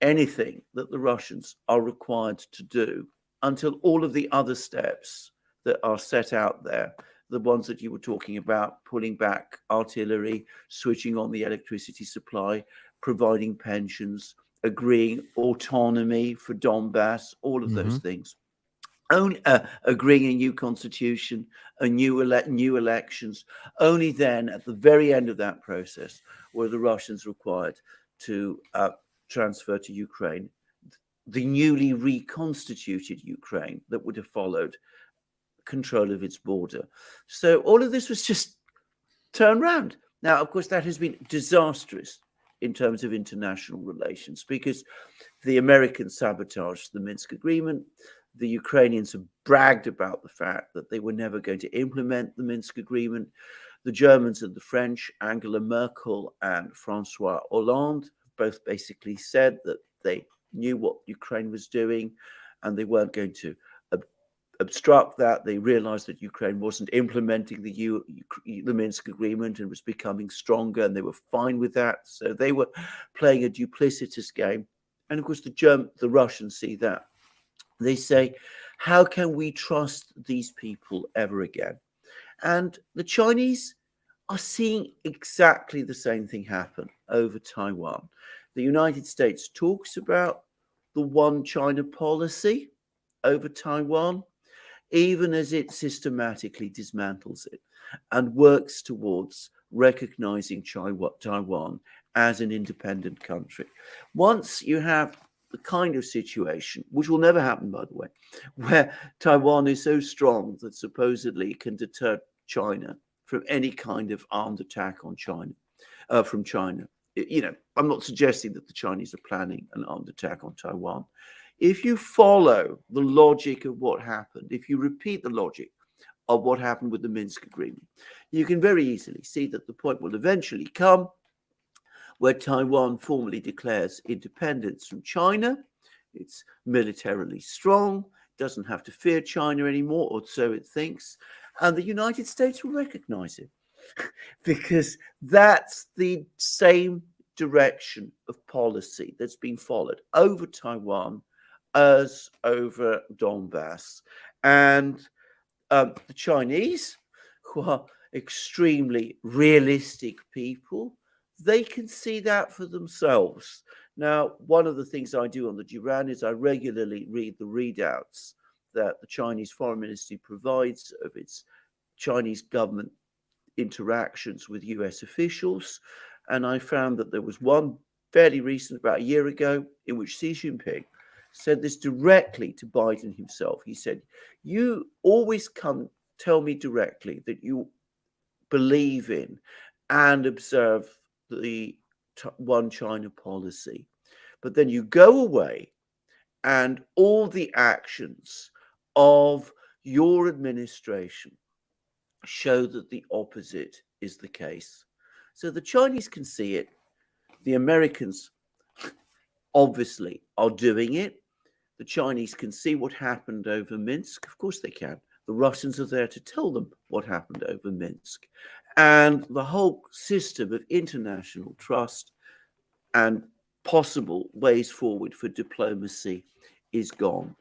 anything that the Russians are required to do until all of the other steps that are set out there, the ones that you were talking about, pulling back artillery, switching on the electricity supply, providing pensions, agreeing autonomy for Donbass, all of those things. Only agreeing a new constitution, new elections. Only then, at the very end of that process, were the Russians required to transfer to Ukraine the newly reconstituted Ukraine that would have followed control of its border. So all of this was just turned around. Now, of course, that has been disastrous in terms of international relations because the Americans sabotaged the Minsk agreement. The Ukrainians have bragged about the fact that they were never going to implement the Minsk agreement. The Germans and the French, Angela Merkel and Francois Hollande, both basically said that they knew what Ukraine was doing and they weren't going to obstruct that. They realized that Ukraine wasn't implementing the Minsk agreement and was becoming stronger, and they were fine with that. So they were playing a duplicitous game. And of course, the Russians see that. They say, how can we trust these people ever again? And the Chinese are seeing exactly the same thing happen over Taiwan. The United States talks about the one China policy over Taiwan, even as it systematically dismantles it and works towards recognizing Taiwan as an independent country. Once you have the kind of situation, which will never happen, by the way, where Taiwan is so strong that supposedly it can deter China from any kind of armed attack on China, from China. You know, I'm not suggesting that the Chinese are planning an armed attack on Taiwan. If you follow the logic of what happened, if you repeat the logic of what happened with the Minsk agreement, you can very easily see that the point will eventually come where Taiwan formally declares independence from China. It's militarily strong, doesn't have to fear China anymore, or so it thinks, and the United States will recognize it because that's the same direction of policy that's been followed over Taiwan as over Donbass. And the Chinese, who are extremely realistic people, they can see that for themselves. Now, one of the things I do on the Duran is I regularly read the readouts that the Chinese Foreign Ministry provides of its Chinese government interactions with US officials. And I found that there was one fairly recent, about a year ago, in which Xi Jinping said this directly to Biden himself. He said, you always tell me directly that you believe in and observe the one China policy, but then you go away and all the actions of your administration show that the opposite is the case. So the Chinese can see it. The Americans obviously are doing it. The Chinese can see what happened over Minsk. Of course they can. The Russians are there to tell them what happened over Minsk. And the whole system of international trust and possible ways forward for diplomacy is gone.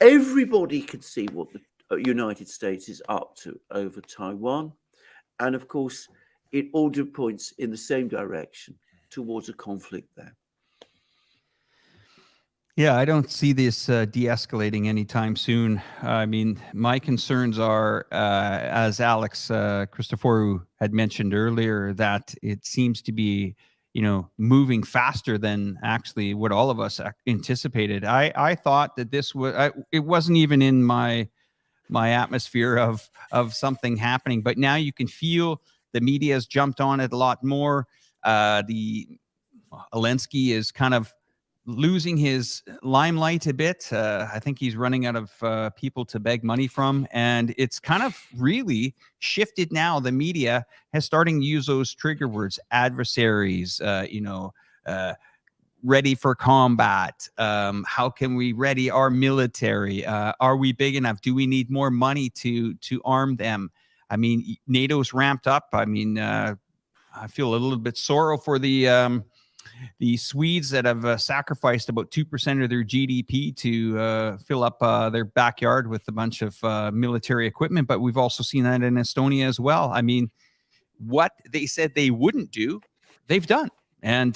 Everybody can see what the United States is up to over Taiwan. And of course, it all points in the same direction towards a conflict there. Yeah, I don't see this de-escalating anytime soon. I mean, my concerns are, as Alex Christoforou had mentioned earlier, that it seems to be, moving faster than actually what all of us anticipated. I thought that this was, it wasn't even in my atmosphere of something happening, but now you can feel the media has jumped on it a lot more. The Zelensky is kind of losing his limelight a bit. I think he's running out of people to beg money from, and it's kind of really shifted now. The media has starting to use those trigger words: adversaries, ready for combat. How can we ready our military? Are we big enough? Do we need more money to arm them? I mean, NATO's ramped up. I mean, I feel a little bit sorrow for the Swedes that have sacrificed about 2% of their GDP to fill up their backyard with a bunch of military equipment. But we've also seen that in Estonia as well. I mean, what they said they wouldn't do, they've done. And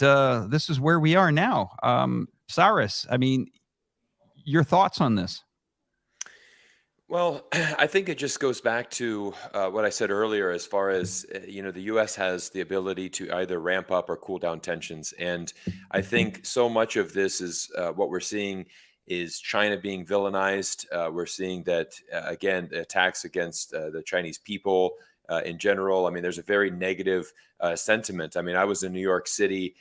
this is where we are now. Cyrus, I mean, your thoughts on this? Well, I think it just goes back to what I said earlier, as far as, the U.S. has the ability to either ramp up or cool down tensions. And I think so much of this is what we're seeing is China being villainized. We're seeing that, again, attacks against the Chinese people in general. I mean, there's a very negative sentiment. I mean, I was in New York City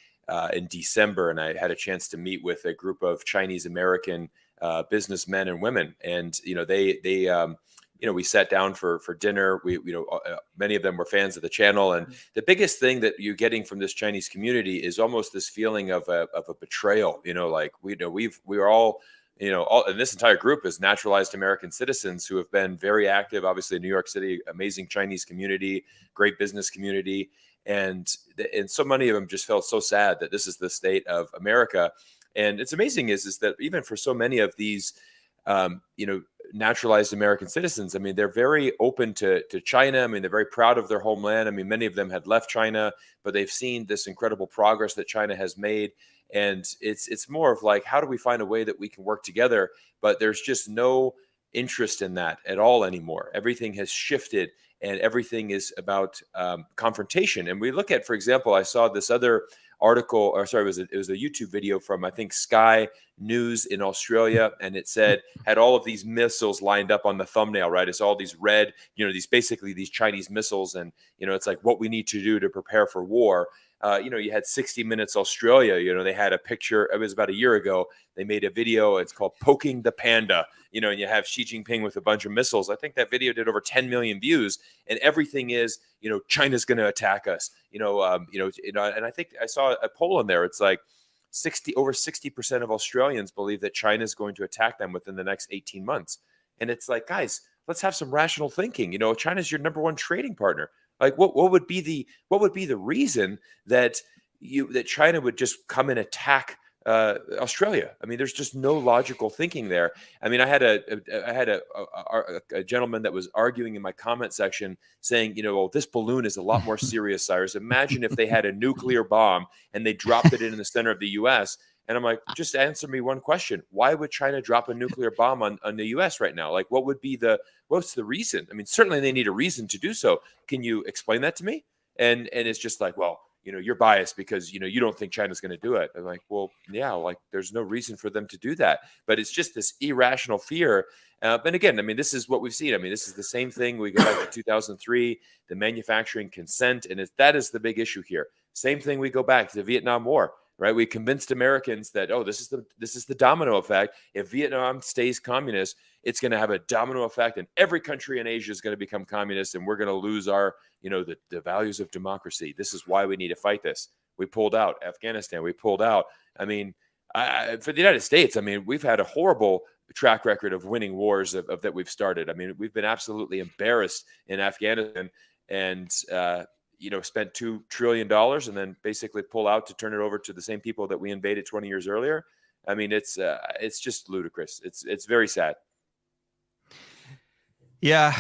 in December, and I had a chance to meet with a group of Chinese American businessmen and women, and they we sat down for dinner. Many of them were fans of the channel, and the biggest thing that you're getting from this Chinese community is almost this feeling of a betrayal. Like we're all, and this entire group is naturalized American citizens who have been very active. Obviously, in New York City, amazing Chinese community, great business community, and so many of them just felt so sad that this is the state of America. And it's amazing is that even for so many of these, naturalized American citizens, I mean, they're very open to China. I mean, they're very proud of their homeland. I mean, many of them had left China, but they've seen this incredible progress that China has made. And it's more of like, how do we find a way that we can work together? But there's just no interest in that at all anymore. Everything has shifted, and everything is about confrontation. And we look at, for example, I saw this other article, or sorry, it was a YouTube video from, I think, Sky News in Australia, and it had all of these missiles lined up on the thumbnail, right? It's all these red, these Chinese missiles, and it's like what we need to do to prepare for war. You had 60 Minutes Australia, they had a picture, it was about a year ago, they made a video, it's called Poking the Panda, and you have Xi Jinping with a bunch of missiles. I think that video did over 10 million views, and everything is, China's going to attack us, and I think I saw a poll in there. It's like over 60% of Australians believe that China is going to attack them within the next 18 months. And it's like, guys, let's have some rational thinking. China's your number one trading partner. Like, what would be the reason that China would just come and attack Australia? I mean, there's just no logical thinking there. I mean, I had a gentleman that was arguing in my comment section saying, well, this balloon is a lot more serious, Cyrus. Imagine if they had a nuclear bomb and they dropped it in the center of the U.S. And I'm like, just answer me one question. Why would China drop a nuclear bomb on the U.S. right now? Like, what's the reason? I mean, certainly they need a reason to do so. Can you explain that to me? And it's just like, well, you're biased because, you don't think China's going to do it. I'm like, well, yeah, like there's no reason for them to do that. But it's just this irrational fear. And again, I mean, this is what we've seen. I mean, this is the same thing. We go back to 2003, the manufacturing consent. And that is the big issue here. Same thing. We go back to the Vietnam War. Right, we convinced Americans that this is the domino effect. If Vietnam stays communist, it's going to have a domino effect, and every country in Asia is going to become communist, and we're going to lose our, the values of democracy. This is why we need to fight this. We pulled out Afghanistan. We pulled out. I mean, for the United States, I mean, we've had a horrible track record of winning wars that we've started. I mean, we've been absolutely embarrassed in Afghanistan, and spent $2 trillion and then basically pull out to turn it over to the same people that we invaded 20 years earlier. I mean, it's just ludicrous. It's very sad. Yeah,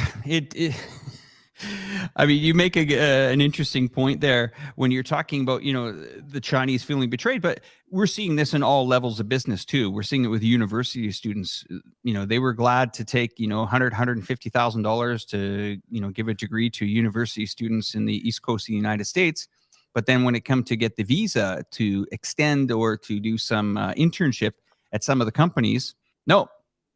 I mean, you make an interesting point there when you're talking about, the Chinese feeling betrayed, but we're seeing this in all levels of business too. We're seeing it with university students. They were glad to take, $150,000 to, give a degree to university students in the East Coast of the United States. But then when it comes to get the visa to extend or to do some internship at some of the companies, no,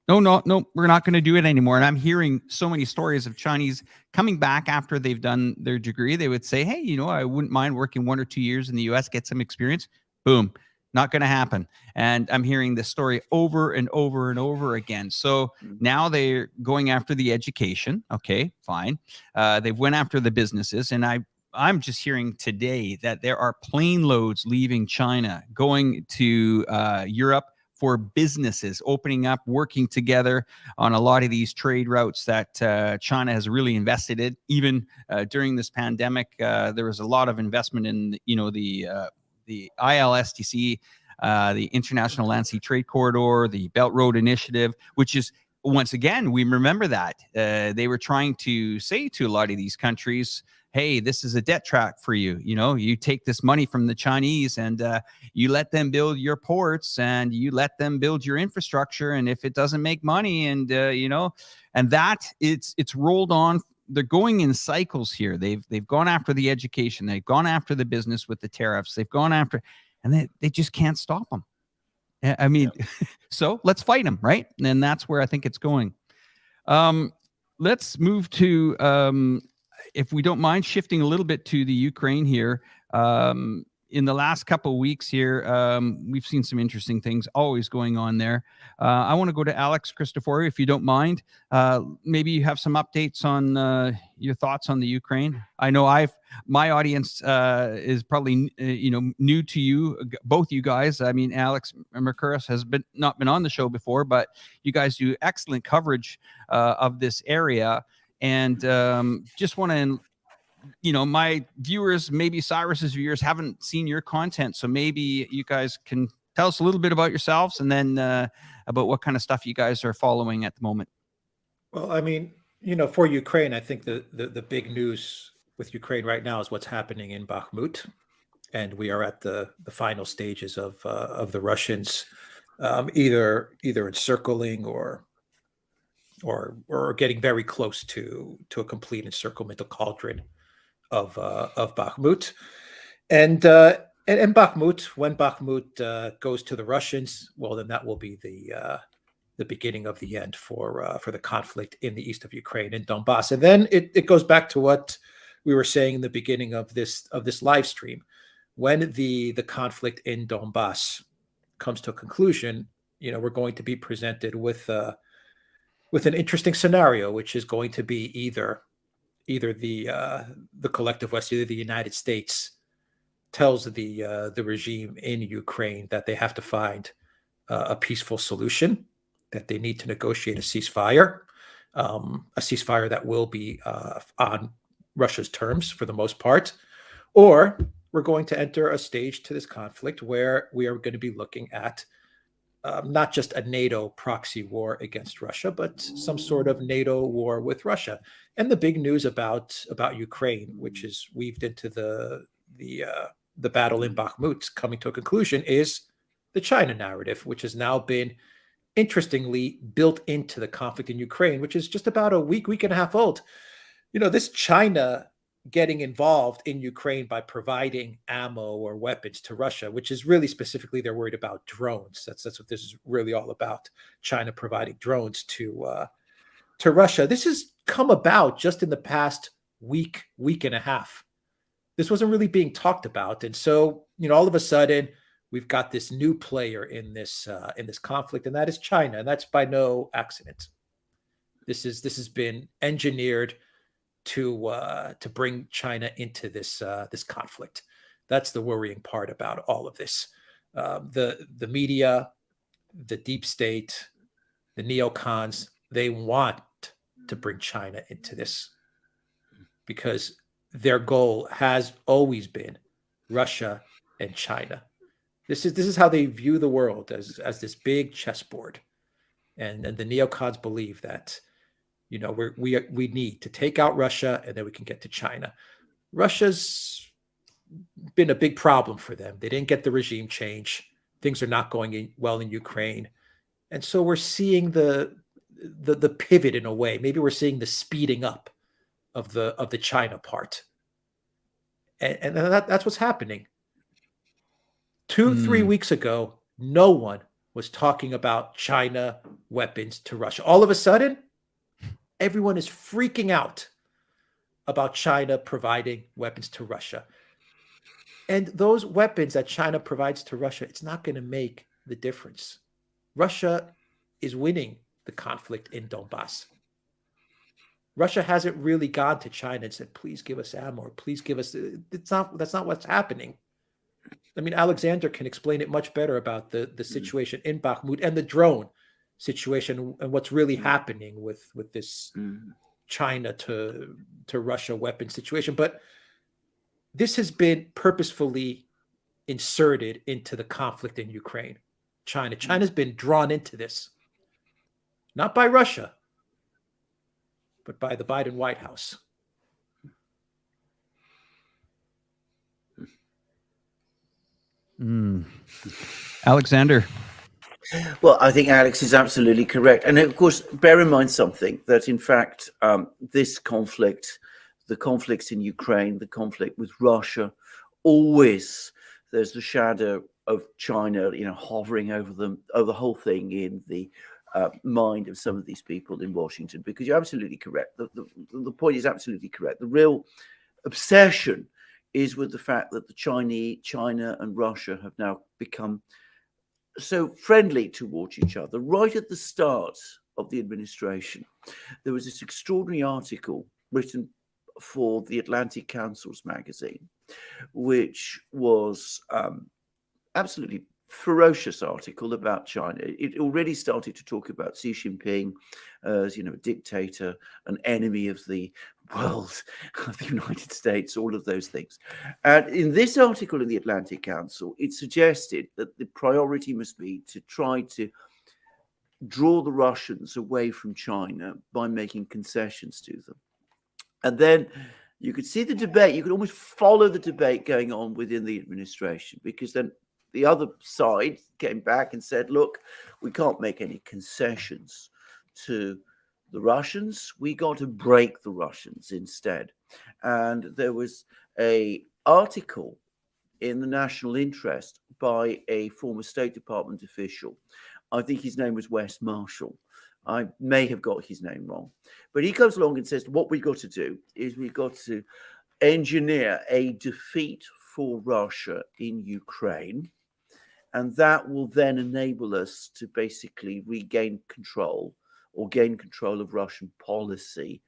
we're not going to do it anymore. And I'm hearing so many stories of Chinese coming back after they've done their degree. They would say, hey, I wouldn't mind working 1 or 2 years in the US, get some experience. Boom, not going to happen. And I'm hearing this story over and over and over again. So now they're going after the education. Okay, fine. They've went after the businesses. And I'm just hearing today that there are plane loads leaving China, going to Europe, for businesses opening up, working together on a lot of these trade routes that China has really invested in. Even during this pandemic, there was a lot of investment in, the ILSTC, the International Land Sea Trade Corridor, the Belt Road Initiative, which is, once again, we remember that they were trying to say to a lot of these countries, hey, this is a debt trap for you. You take this money from the Chinese and you let them build your ports and you let them build your infrastructure. And if it doesn't make money and, and that it's rolled on. They're going in cycles here. They've gone after the education. They've gone after the business with the tariffs. They've gone after, and they just can't stop them. I mean, so let's fight them, right? And that's where I think it's going. Let's move to, if we don't mind shifting a little bit to the Ukraine here. in the last couple of weeks here, we've seen some interesting things always going on there. I want to go to Alex Christofori, if you don't mind. Maybe you have some updates on your thoughts on the Ukraine. I know my audience is probably new to you, both you guys. I mean, Alex Mercouris has not been on the show before, but you guys do excellent coverage of this area, and just want to. My viewers, maybe Cyrus's viewers, haven't seen your content, so maybe you guys can tell us a little bit about yourselves, and then about what kind of stuff you guys are following at the moment. Well, I mean, for Ukraine, I think the big news with Ukraine right now is what's happening in Bakhmut, and we are at the final stages of the Russians either encircling or getting very close to a complete encirclement, a cauldron of Bakhmut, and Bakhmut. When Bakhmut goes to the Russians, well, then that will be the beginning of the end for the conflict in the east of Ukraine, in Donbass. And then it goes back to what we were saying in the beginning of this live stream. When the conflict in Donbass comes to a conclusion, we're going to be presented with an interesting scenario, which is going to be either the collective West, either the United States tells the regime in Ukraine that they have to find a peaceful solution, that they need to negotiate a ceasefire that will be on Russia's terms for the most part, or we're going to enter a stage to this conflict where we are going to be looking at not just a NATO proxy war against Russia, but some sort of NATO war with Russia. And the big news about Ukraine, which is weaved into the battle in Bakhmut coming to a conclusion, is the China narrative, which has now been interestingly built into the conflict in Ukraine, which is just about a week and a half old. This China getting involved in Ukraine by providing ammo or weapons to Russia, which is really specifically they're worried about drones. That's what this is really all about. China providing drones to Russia. This has come about just in the past week and a half. This wasn't really being talked about, and so all of a sudden we've got this new player in this conflict, and that is China, and that's by no accident. This has been engineered to bring China into this conflict. That's the worrying part about all of this. The media, the deep state, the neocons, they want to bring China into this because their goal has always been Russia and China. This is how they view the world, as this big chessboard, and the neocons believe that we need to take out Russia and then we can get to China. Russia's been a big problem for them. They didn't get the regime change. Things are not going well in Ukraine, and so we're seeing the pivot in a way. Maybe we're seeing the speeding up of the China part, and that's what's happening. 2-3 weeks ago, no one was talking about China weapons to Russia. All of a sudden, everyone is freaking out about China providing weapons to Russia. And those weapons that China provides to Russia, it's not going to make the difference. Russia is winning the conflict in Donbass. Russia hasn't really gone to China and said, please give us ammo, or please give us... That's not what's happening. I mean, Alexander can explain it much better about the situation in Bakhmut and the drone situation and what's really happening with this China to Russia weapon situation. But this has been purposefully inserted into the conflict in Ukraine. China's been drawn into this, not by Russia, but by the Biden White House. Alexander. Well, I think Alex is absolutely correct. And of course, bear in mind something, that in fact, this conflict, the conflicts in Ukraine, the conflict with Russia, always there's the shadow of China, hovering over them, over the whole thing in the mind of some of these people in Washington, because you're absolutely correct. The point is absolutely correct. The real obsession is with the fact that China and Russia have now become so friendly towards each other. Right at the start of the administration, there was this extraordinary article written for the Atlantic Council's magazine, which was absolutely ferocious article about China. It already started to talk about Xi Jinping as, a dictator, an enemy of the world, of the United States, all of those things. And in this article in the Atlantic Council, it suggested that the priority must be to try to draw the Russians away from China by making concessions to them. And then you could see the debate, you could almost follow the debate going on within the administration, because then the other side came back and said, look, we can't make any concessions to the Russians. We got to break the Russians instead. And there was an article in the National Interest by a former State Department official. I think his name was Wes Marshall. I may have got his name wrong. But he comes along and says, what we've got to do is we've got to engineer a defeat for Russia in Ukraine. And that will then enable us to basically regain control or gain control of Russian policy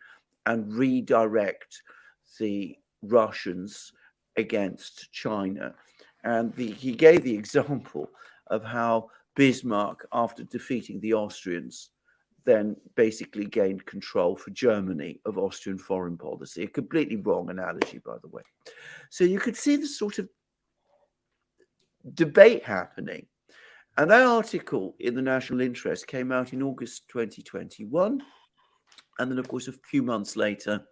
and redirect the Russians against China. And he gave the example of how Bismarck, after defeating the Austrians, then basically gained control for Germany of Austrian foreign policy. A completely wrong analogy, by the way. So you could see the sort of debate happening. And that article in the National Interest came out in August 2021. And then, of course, a few months later,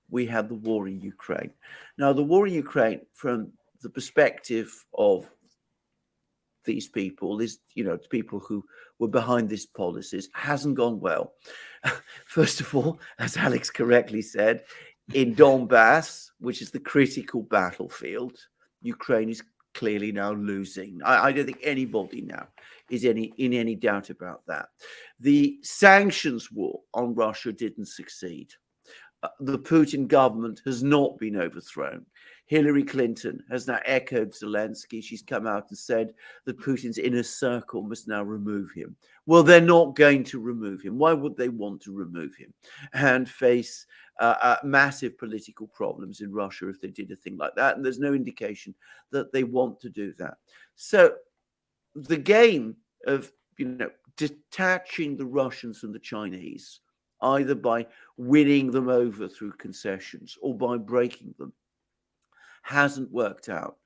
we had the war in Ukraine. Now, the war in Ukraine, from the perspective of these people, people who were behind these policies, hasn't gone well. First of all, as Alex correctly said, in Donbass, which is the critical battlefield, Ukraine is clearly now losing. I don't think anybody now is in any doubt about that. The sanctions war on Russia didn't succeed. The Putin government has not been overthrown. Hillary Clinton has now echoed Zelensky. She's come out and said that Putin's inner circle must now remove him. Well, they're not going to remove him. Why would they want to remove him and face massive political problems in Russia if they did a thing like that? And there's no indication that they want to do that. So the game of, detaching the Russians from the Chinese, either by winning them over through concessions or by breaking them, hasn't worked out.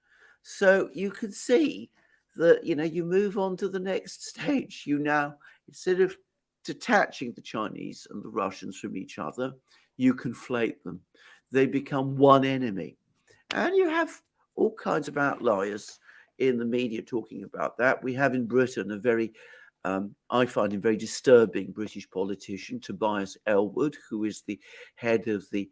So you can see that, you move on to the next stage. You now, instead of detaching the Chinese and the Russians from each other, you conflate them. They become one enemy. And you have all kinds of outliers in the media talking about that. We have in Britain a very, I find him very disturbing British politician, Tobias Ellwood, who is the head of the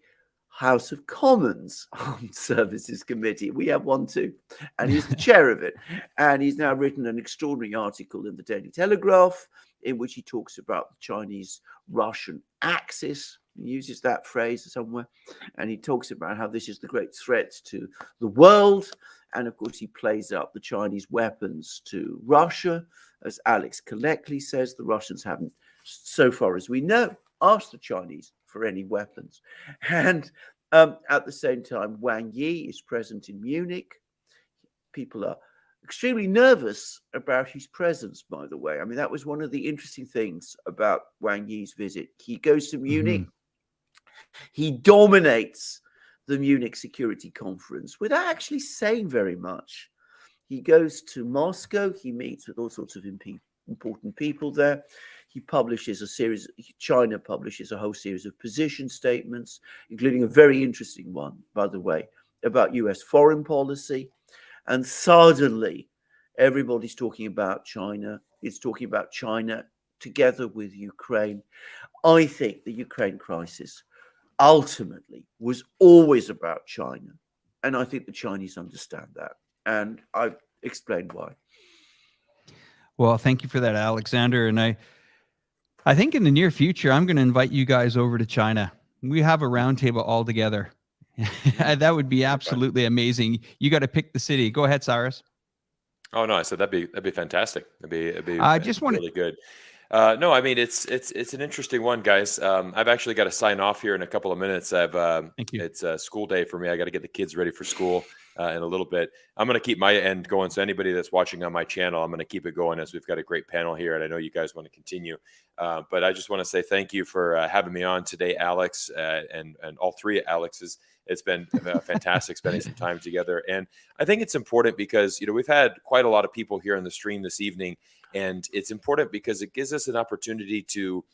House of Commons Armed Services Committee. We have one too, and he's the chair of it. And he's now written an extraordinary article in the Daily Telegraph in which he talks about the Chinese-Russian axis. He uses that phrase somewhere, and he talks about how this is the great threat to the world. And of course, he plays up the Chinese weapons to Russia. As Alex correctly says, the Russians haven't, so far as we know, asked the Chinese for any weapons. And at the same time, Wang Yi is present in Munich. People are extremely nervous about his presence, by the way. I mean, that was one of the interesting things about Wang Yi's visit. He goes to Munich. He dominates the Munich Security Conference without actually saying very much. He goes to Moscow. He meets with all sorts of important people there. He publishes China publishes a whole series of position statements, including a very interesting one, by the way, about US foreign policy. And suddenly, everybody's talking about China. It's talking about China together with Ukraine. I think the Ukraine crisis ultimately was always about China. And I think the Chinese understand that. And I've explained why. Well, thank you for that, Alexander. And I think in the near future, I'm going to invite you guys over to China. We have a roundtable all together That would be Fun. absolutely amazing. You got to pick the city. Go ahead, Cyrus. Oh no, I said that'd be fantastic. It'd be I just want really good. No, I mean it's an interesting one, guys. I've actually got to sign off here in a couple of minutes. Thank you. It's a school day for me. I got to get the kids ready for school in a little bit. I'm going to keep my end going. So anybody that's watching on my channel, I'm going to keep it going as we've got a great panel here, and I know you guys want to continue. But I just want to say thank you for having me on today, Alex, and all three Alexes. It's been fantastic spending some time together. And I think it's important because, we've had quite a lot of people here on the stream this evening, and it's important because it gives us an opportunity to,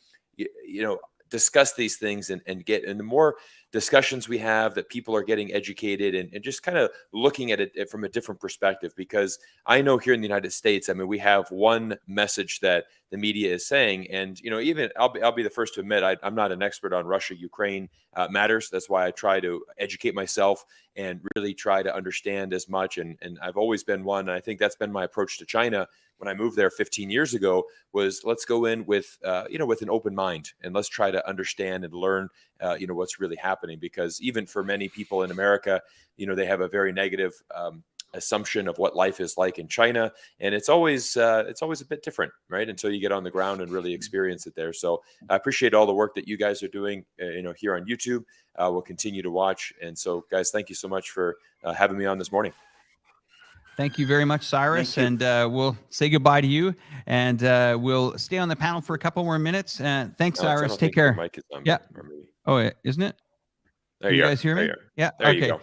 discuss these things and get in the more discussions we have, that people are getting educated and just kind of looking at it from a different perspective. Because I know here in the United States, I mean, we have one message that the media is saying, and even I'll be the first to admit I'm not an expert on Russia-Ukraine matters. That's why I try to educate myself and really try to understand as much. And I've always been one, and I think that's been my approach to China when I moved there 15 years ago, was let's go in with with an open mind, and let's try to understand and learn what's really happening. Because even for many people in America, they have a very negative assumption of what life is like in China, and it's always a bit different, right? Until you get on the ground and really experience it there. So I appreciate all the work that you guys are doing, here on YouTube. We'll continue to watch, and so guys, thank you so much for having me on this morning. Thank you very much, Cyrus. And we'll say goodbye to you, and we'll stay on the panel for a couple more minutes. Thanks, Alex, I Cyrus. don't Take think your care. mic is on, Yeah. or maybe- Oh, isn't it? There Can you you are. guys hear There me? you are. Yeah. There you Okay.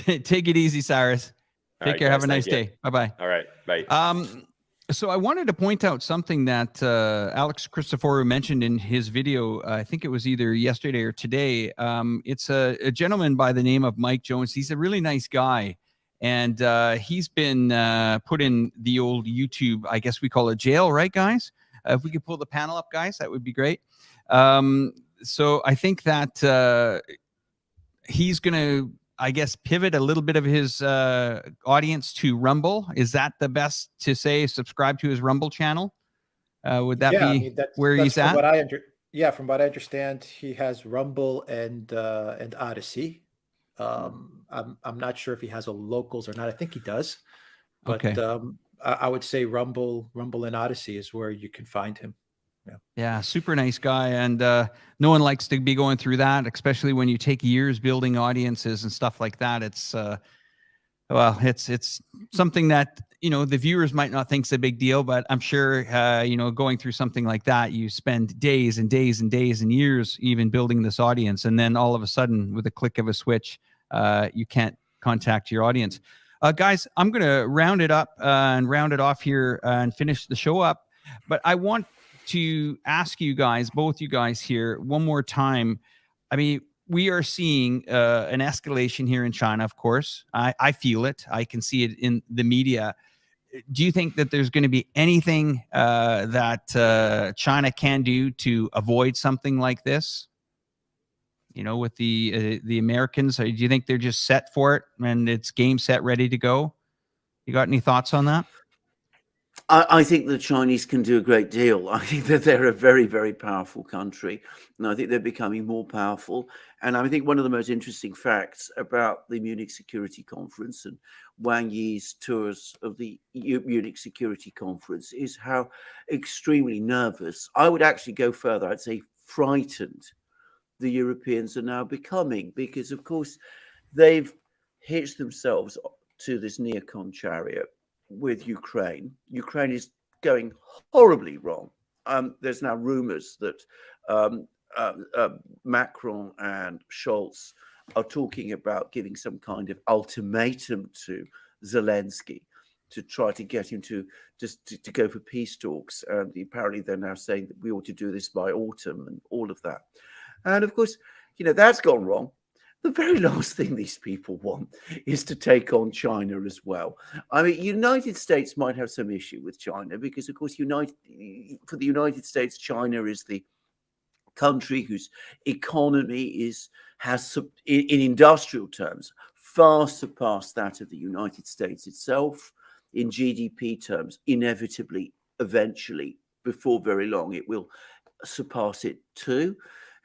go. Take it easy, Cyrus. All Take right, care. Have guys, a nice thank you. day. Bye-bye. All right. Bye. So I wanted to point out something that Alex Christoforou mentioned in his video. I think it was either yesterday or today. It's a gentleman by the name of Mike Jones. He's a really nice guy, and he's been put in the old YouTube, I guess we call it jail, right, guys? If we could pull the panel up, guys, that would be great. So I think that he's going to, I guess, pivot a little bit of his audience to Rumble. Is that the best to say? Subscribe to his Rumble channel? Would that be where he's at? From what I understand, he has Rumble and Odyssey. I'm not sure if he has a locals or not. I think he does, but Okay. I would say Rumble and Odyssey is where you can find him. Yeah, super nice guy, and no one likes to be going through that, especially when you take years building audiences and stuff like that. It's it's something that the viewers might not think is a big deal, but I'm sure going through something like that, you spend days and days and days and years even building this audience, and then all of a sudden, with a click of a switch, you can't contact your audience. Guys, I'm going to round it up and round it off here and finish the show up, but I want to ask you guys, both you guys here, one more time. I mean, we are seeing an escalation here in China, of course. I feel it. I can see it in the media. Do you think that there's going to be anything that China can do to avoid something like this? With the Americans, do you think they're just set for it and it's game set, ready to go? You got any thoughts on that? I think the Chinese can do a great deal. I think that they're a very, very powerful country, and I think they're becoming more powerful. And I think one of the most interesting facts about the Munich Security Conference and Wang Yi's tours of the Munich Security Conference is how extremely nervous, I would actually go further, I'd say frightened, the Europeans are now becoming, because, of course, they've hitched themselves to this neocon chariot with Ukraine. Ukraine is going horribly wrong. There's now rumors that Macron and Scholz are talking about giving some kind of ultimatum to Zelensky to try to get him to go for peace talks. And apparently they're now saying that we ought to do this by autumn and all of that. And of course, that's gone wrong. The very last thing these people want is to take on China as well. I mean, United States might have some issue with China because, of course, for the United States, China is the country whose economy has, in industrial terms, far surpassed that of the United States itself. In GDP terms, inevitably, eventually, before very long, it will surpass it too.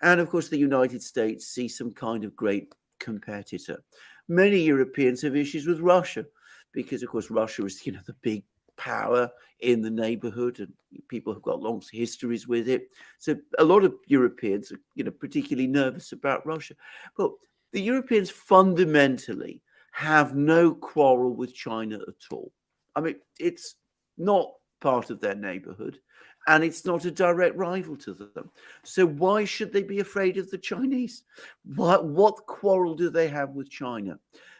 And of course, the United States sees some kind of great competitor. Many Europeans have issues with Russia because, of course, Russia is, the big power in the neighborhood, and people have got long histories with it. So a lot of Europeans are, particularly nervous about Russia. But the Europeans fundamentally have no quarrel with China at all. I mean, it's not part of their neighborhood, and it's not a direct rival to them. So why should they be afraid of the Chinese? What quarrel do they have with China?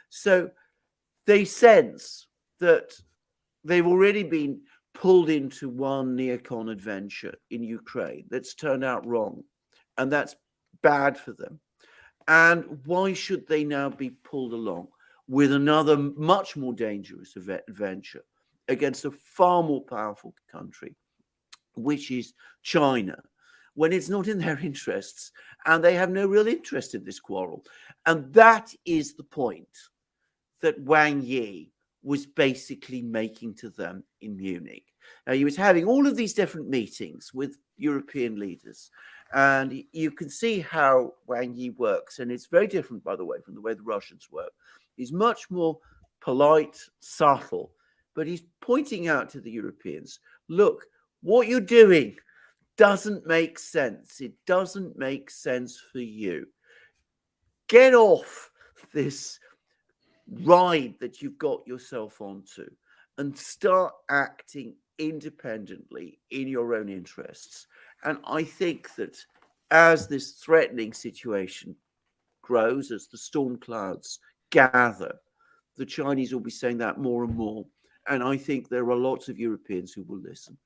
So they sense that they've already been pulled into one neocon adventure in Ukraine that's turned out wrong, and that's bad for them. And why should they now be pulled along with another much more dangerous adventure against a far more powerful country, which is China, when it's not in their interests and they have no real interest in this quarrel? And that is the point that Wang Yi was basically making to them in Munich. Now, he was having all of these different meetings with European leaders, and you can see how Wang Yi works. And it's very different, by the way, from the way the Russians work. He's much more polite, subtle, but he's pointing out to the Europeans, look, what you're doing doesn't make sense. It doesn't make sense for you. Get off this ride that you've got yourself onto and start acting independently in your own interests. And I think that as this threatening situation grows, as the storm clouds gather, the Chinese will be saying that more and more. And I think there are lots of Europeans who will listen.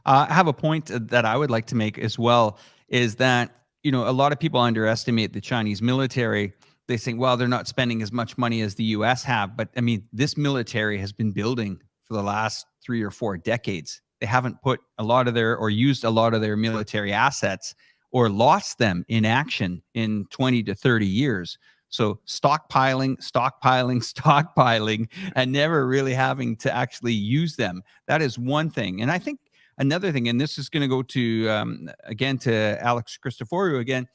I have a point that I would like to make as well, is that, a lot of people underestimate the Chinese military. They think, well, they're not spending as much money as the US have. But I mean, this military has been building for the last 3 or 4 decades. They haven't put a lot of their, or used a lot of their military assets, or lost them in action in 20 to 30 years. So stockpiling, and never really having to actually use them. That is one thing. And I think another thing, and this is going to go to, again, to Alex Christoforou again,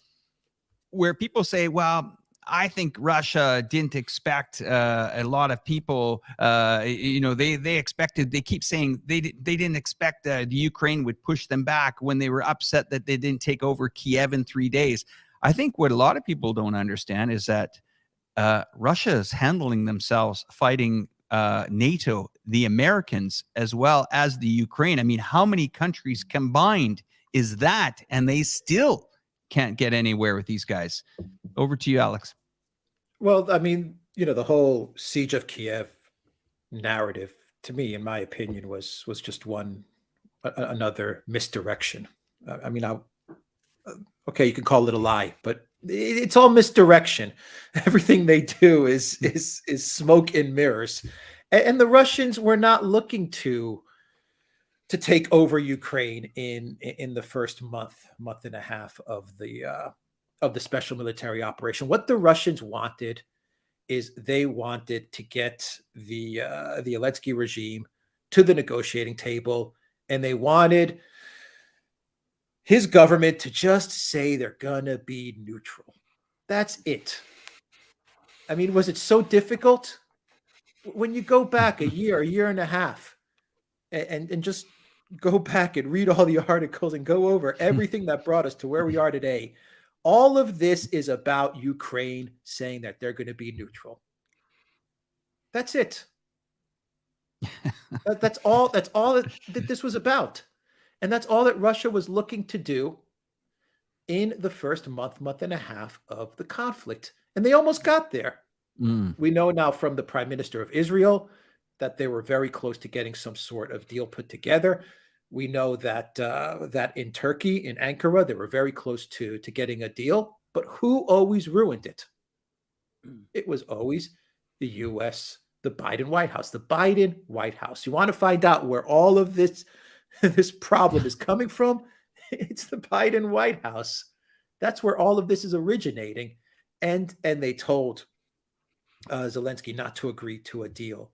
where people say, well, I think Russia didn't expect a lot of people, they expected, they keep saying they didn't expect the Ukraine would push them back when they were upset that they didn't take over Kiev in 3 days. I think what a lot of people don't understand is that Russia is handling themselves fighting NATO, the Americans, as well as the Ukraine. I mean, how many countries combined is that? And they still can't get anywhere with these guys. Over to you, Alex. Well, I mean, the whole siege of Kiev narrative, to me, in my opinion, was just another misdirection. I mean, okay, you can call it a lie, but it's all misdirection. Everything they do is smoke and mirrors. And the Russians were not looking to take over Ukraine in the first month and a half of the special military operation. What the Russians wanted is they wanted to get the Zelensky regime to the negotiating table, and they wanted his government to just say they're gonna be neutral. That's it. I mean, was it so difficult? When you go back a year and a half, and just go back and read all the articles and go over everything that brought us to where we are today, all of this is about Ukraine saying that they're going to be neutral. That's it. That's all that this was about. And that's all that Russia was looking to do in the first month and a half of the conflict. And they almost got there. We know now from the Prime Minister of Israel that they were very close to getting some sort of deal put together. We know that that in Turkey, in Ankara, they were very close to getting a deal. But who always ruined it? It was always the U.S., the Biden White House. The Biden White House. You want to find out where all of this problem is coming from? It's the Biden White House. That's where all of this is originating. And they told Zelensky not to agree to a deal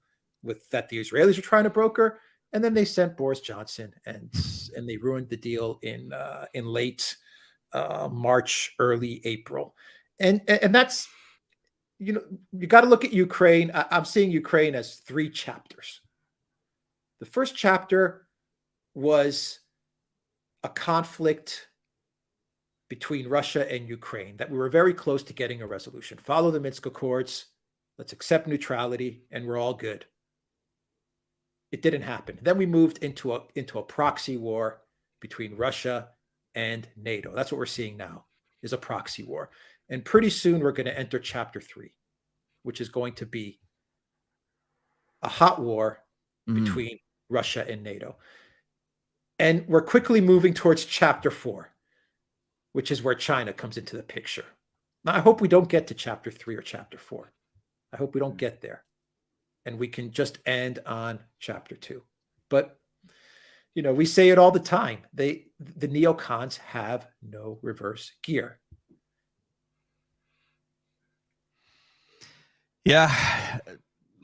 that the Israelis were trying to broker. And then they sent Boris Johnson, and they ruined the deal in late March, early April. And that's, you got to look at Ukraine. I'm seeing Ukraine as 3 chapters. The first chapter was a conflict between Russia and Ukraine that we were very close to getting a resolution. Follow the Minsk Accords. Let's accept neutrality, and we're all good. It didn't happen. Then we moved into a proxy war between Russia and NATO. That's what we're seeing now, is a proxy war. And pretty soon we're going to enter chapter 3, which is going to be a hot war between Russia and NATO. And we're quickly moving towards chapter 4, which is where China comes into the picture. Now, I hope we don't get to chapter 3 or chapter 4. I hope we don't get there. And we can just end on chapter 2. But, we say it all the time. The neocons have no reverse gear. Yeah.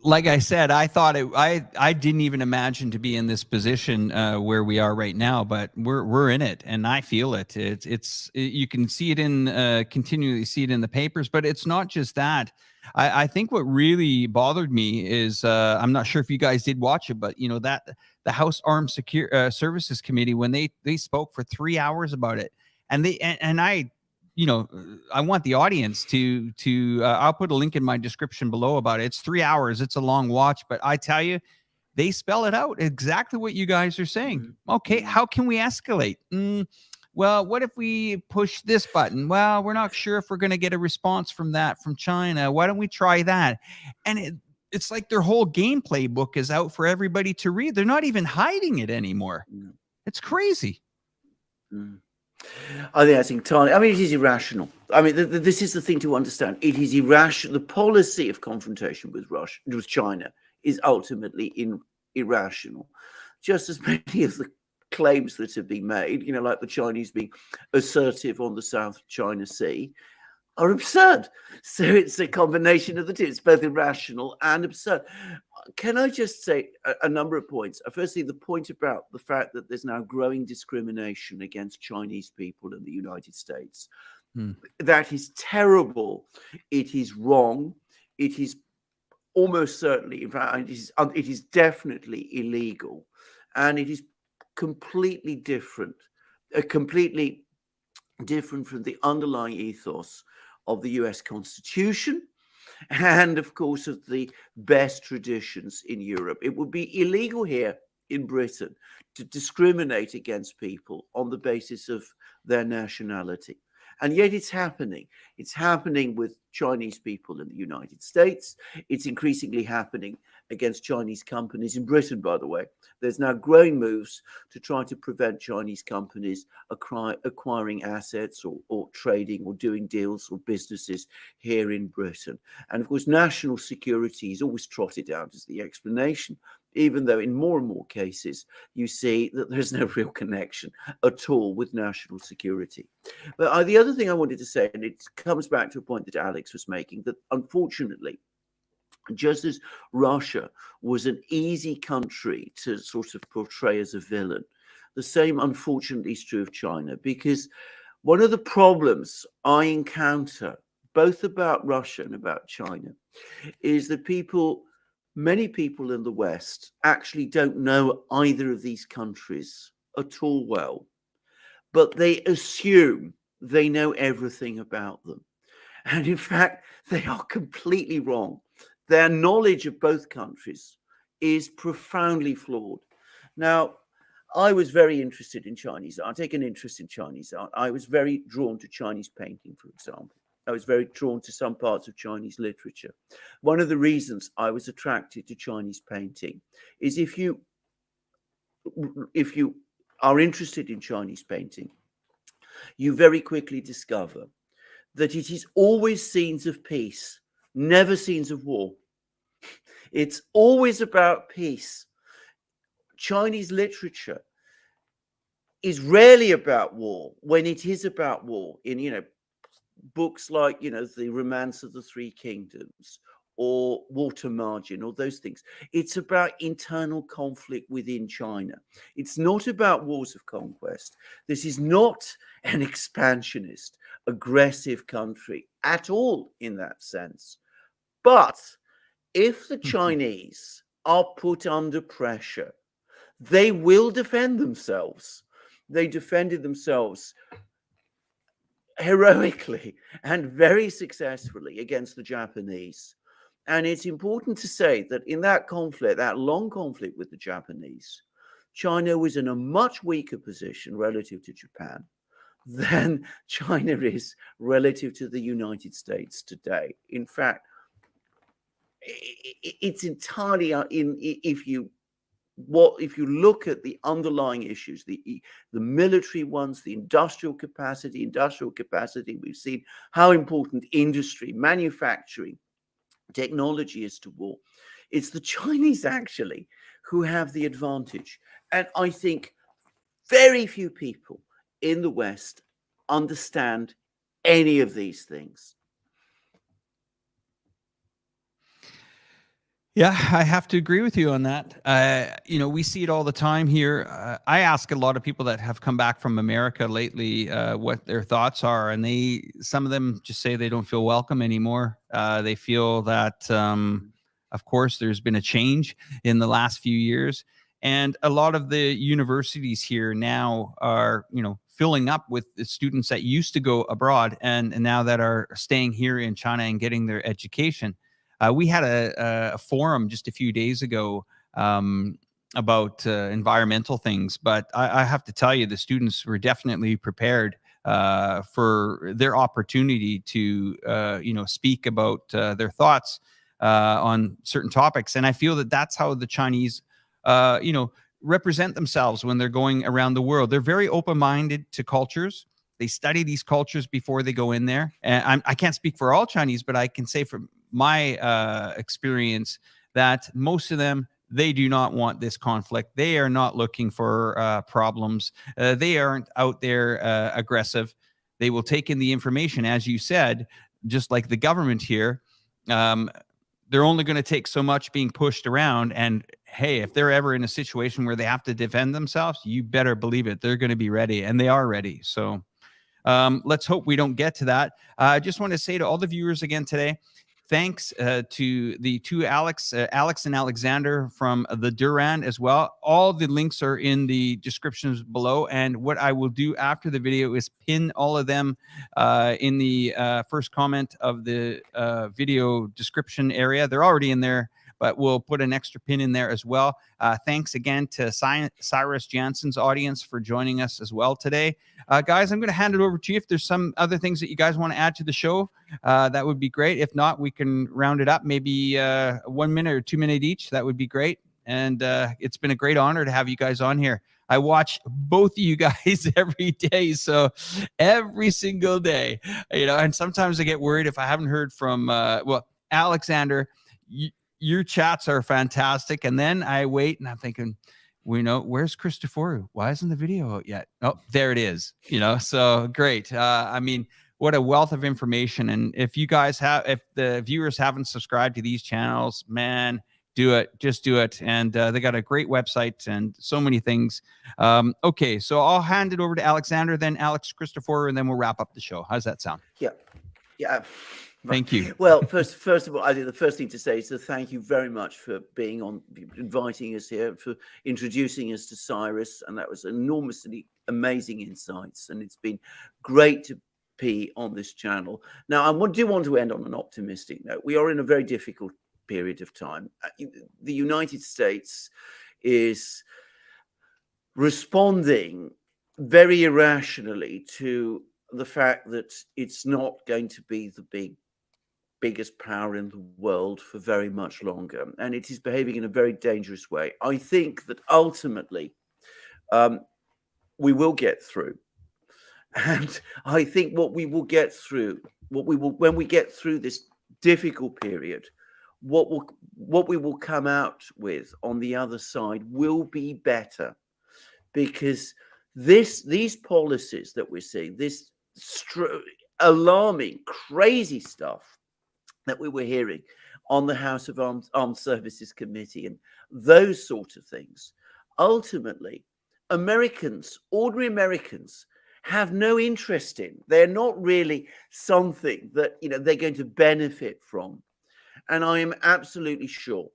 Like I said, I thought I didn't even imagine to be in this position where we are right now, but we're in it, and I feel it. You can see it continually see it in the papers, but it's not just that. I think what really bothered me is I'm not sure if you guys did watch it, but that the House Armed Services Committee, when they spoke for 3 hours about it, and I want the audience to I'll put a link in my description below about it. It's 3 hours. It's a long watch, but I tell you, they spell it out exactly what you guys are saying. Okay, how can we escalate? Well, what if we push this button? Well, we're not sure if we're going to get a response from China. Why don't we try that? And it's like their whole gameplay book is out for everybody to read. They're not even hiding it anymore. It's crazy. I think that's entirely. I mean, it is irrational. I mean, this is the thing to understand. It is irrational. The policy of confrontation with China is ultimately irrational. Just as many of the claims that have been made, like the Chinese being assertive on the South China Sea, are absurd. So it's a combination of the two. It's both irrational and absurd. Can I just say a number of points? Firstly, the point about the fact that there's now growing discrimination against Chinese people in the United States. That is terrible. It is wrong. It is almost certainly, in fact, it is definitely illegal. And it is completely different from the underlying ethos of the US Constitution and, of course, of the best traditions in Europe. It would be illegal here in Britain to discriminate against people on the basis of their nationality. And yet it's happening. It's happening with Chinese people in the United States. It's increasingly happening against Chinese companies in Britain, by the way. There's now growing moves to try to prevent Chinese companies acquiring assets or trading or doing deals or businesses here in Britain. And of course, national security is always trotted out as the explanation, even though in more and more cases, you see that there's no real connection at all with national security. But the other thing I wanted to say, and it comes back to a point that Alex was making, that unfortunately, just as Russia was an easy country to sort of portray as a villain, the same unfortunately is true of China, because one of the problems I encounter both about Russia and about China is that many people in the West actually don't know either of these countries at all well, but they assume they know everything about them. And in fact, they are completely wrong. Their knowledge of both countries is profoundly flawed. Now, I was very interested in Chinese art. I take an interest in Chinese art. I was very drawn to Chinese painting, for example. I was very drawn to some parts of Chinese literature. One of the reasons I was attracted to Chinese painting is if you are interested in Chinese painting, you very quickly discover that it is always scenes of peace, never scenes of war. It's always about peace. Chinese literature is rarely about war. When it is about war, in books like the Romance of the Three Kingdoms, or water margin or those things. It's about internal conflict within China. It's not about wars of conquest. This is not an expansionist, aggressive country at all in that sense. But if the Chinese are put under pressure, they will defend themselves. They defended themselves heroically and very successfully against the Japanese. And it's important to say that in that conflict, that long conflict with the Japanese, China was in a much weaker position relative to Japan than China is relative to the United States today. In fact, it's entirely if you look at the underlying issues, the military ones, the industrial capacity, we've seen how important industry, manufacturing, technology is to war. It's the Chinese actually who have the advantage. And I think very few people in the West understand any of these things. Yeah, I have to agree with you on that. We see it all the time here. I ask a lot of people that have come back from America lately what their thoughts are, and some of them just say they don't feel welcome anymore. They feel that, of course, there's been a change in the last few years, and a lot of the universities here now are, filling up with the students that used to go abroad and now that are staying here in China and getting their education. We had a forum just a few days ago about environmental things, but I have to tell you, the students were definitely prepared for their opportunity to, speak about their thoughts on certain topics. And I feel that that's how the Chinese, represent themselves when they're going around the world. They're very open-minded to cultures. They study these cultures before they go in there. And I can't speak for all Chinese, but I can say from my experience that most of them, they do not want this conflict. They are not looking for problems. They aren't out there aggressive. They will take in the information, as you said, just like the government here. They're only going to take so much being pushed around. And hey, if they're ever in a situation where they have to defend themselves, you better believe it. They're going to be ready, and they are ready. So let's hope we don't get to that. I just want to say to all the viewers again today, thanks to the two Alex and Alexander from the Duran as well. All the links are in the descriptions below. And what I will do after the video is pin all of them in the first comment of the video description area. They're already in there, but we'll put an extra pin in there as well. Thanks again to Cyrus Jansen's audience for joining us as well today. Guys, I'm going to hand it over to you. If there's some other things that you guys want to add to the show, that would be great. If not, we can round it up, maybe 1 minute or 2 minutes each. That would be great. And it's been a great honor to have you guys on here. I watch both of you guys every day. So every single day, and sometimes I get worried if I haven't heard from, Alexander, your chats are fantastic. And then I wait and I'm thinking, where's Christopher? Why isn't the video out yet? Oh, there it is. So great. What a wealth of information. And if the viewers haven't subscribed to these channels, man, do it. Just do it. And they got a great website and so many things. Okay, so I'll hand it over to Alexander, then Alex, Christopher, and then we'll wrap up the show. How's that sound? Yeah. Thank you. Well, first of all, I think the first thing to say is to thank you very much for being on, inviting us here, for introducing us to Cyrus, and that was enormously amazing insights, and it's been great to be on this channel. Now, I do want to end on an optimistic note. We are in a very difficult period of time. The United States is responding very irrationally to the fact that it's not going to be the biggest power in the world for very much longer, and it is behaving in a very dangerous way. I think that ultimately we will get through, and I think when we get through this difficult period, what we will come out with on the other side will be better, because these policies that we're seeing, this alarming, crazy stuff that we were hearing on the House of Armed Services Committee and those sort of things. Ultimately, Americans, ordinary Americans, have no interest in. They're not really something that they're going to benefit from. And I am absolutely sure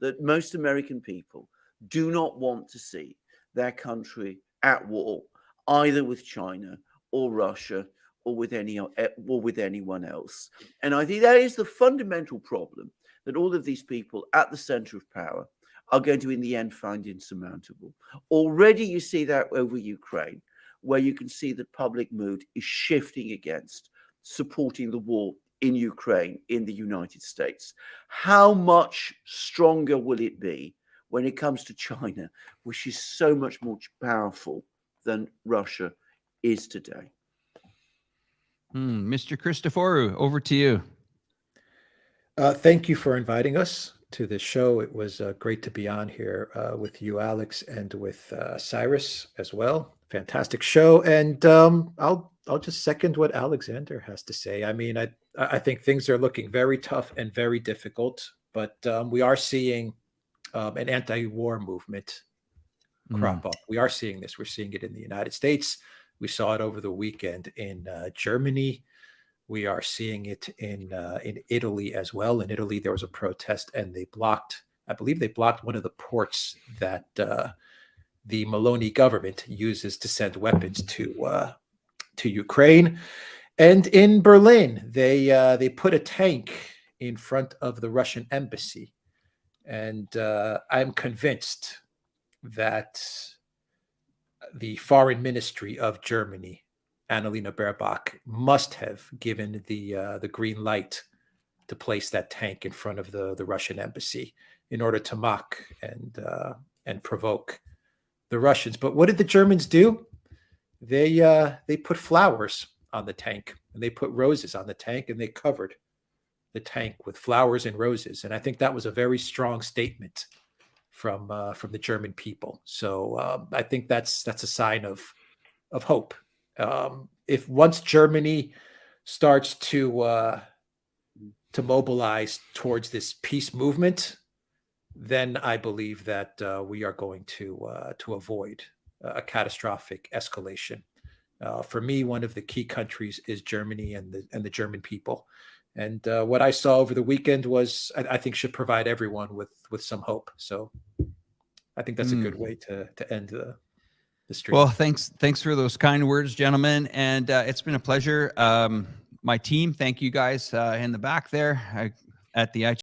that most American people do not want to see their country at war, either with China or Russia or with anyone else. And I think that is the fundamental problem that all of these people at the center of power are going to, in the end, find insurmountable. Already you see that over Ukraine, where you can see that public mood is shifting against supporting the war in Ukraine in the United States. How much stronger will it be when it comes to China, which is so much more powerful than Russia is today? Mr. Christoforou, over to you. Thank you for inviting us to this show. It was great to be on here with you, Alex, and with Cyrus as well. Fantastic show. And I'll just second what Alexander has to say. I mean, I think things are looking very tough and very difficult, but we are seeing an anti-war movement crop up. We are seeing this. We're seeing it in the United States. We saw it over the weekend in Germany. We are seeing it in Italy as well. In Italy, there was a protest, and I believe they blocked one of the ports that the Meloni government uses to send weapons to Ukraine. And in Berlin, they put a tank in front of the Russian embassy. And I'm convinced that the foreign ministry of Germany, Annalena Baerbock, must have given the green light to place that tank in front of the Russian embassy in order to mock and provoke the Russians. But what did the Germans do? They put flowers on the tank, and they put roses on the tank, and they covered the tank with flowers and roses. And I think that was a very strong statement from the German people. So I think that's a sign of hope. If once Germany starts to mobilize towards this peace movement, then I believe that we are going to avoid a catastrophic escalation. For me, one of the key countries is Germany and the German people. And what I saw over the weekend was, I think, should provide everyone with some hope. So I think that's a good way to end the stream. Well, thanks for those kind words, gentlemen. And it's been a pleasure. My team, thank you guys in the back there at the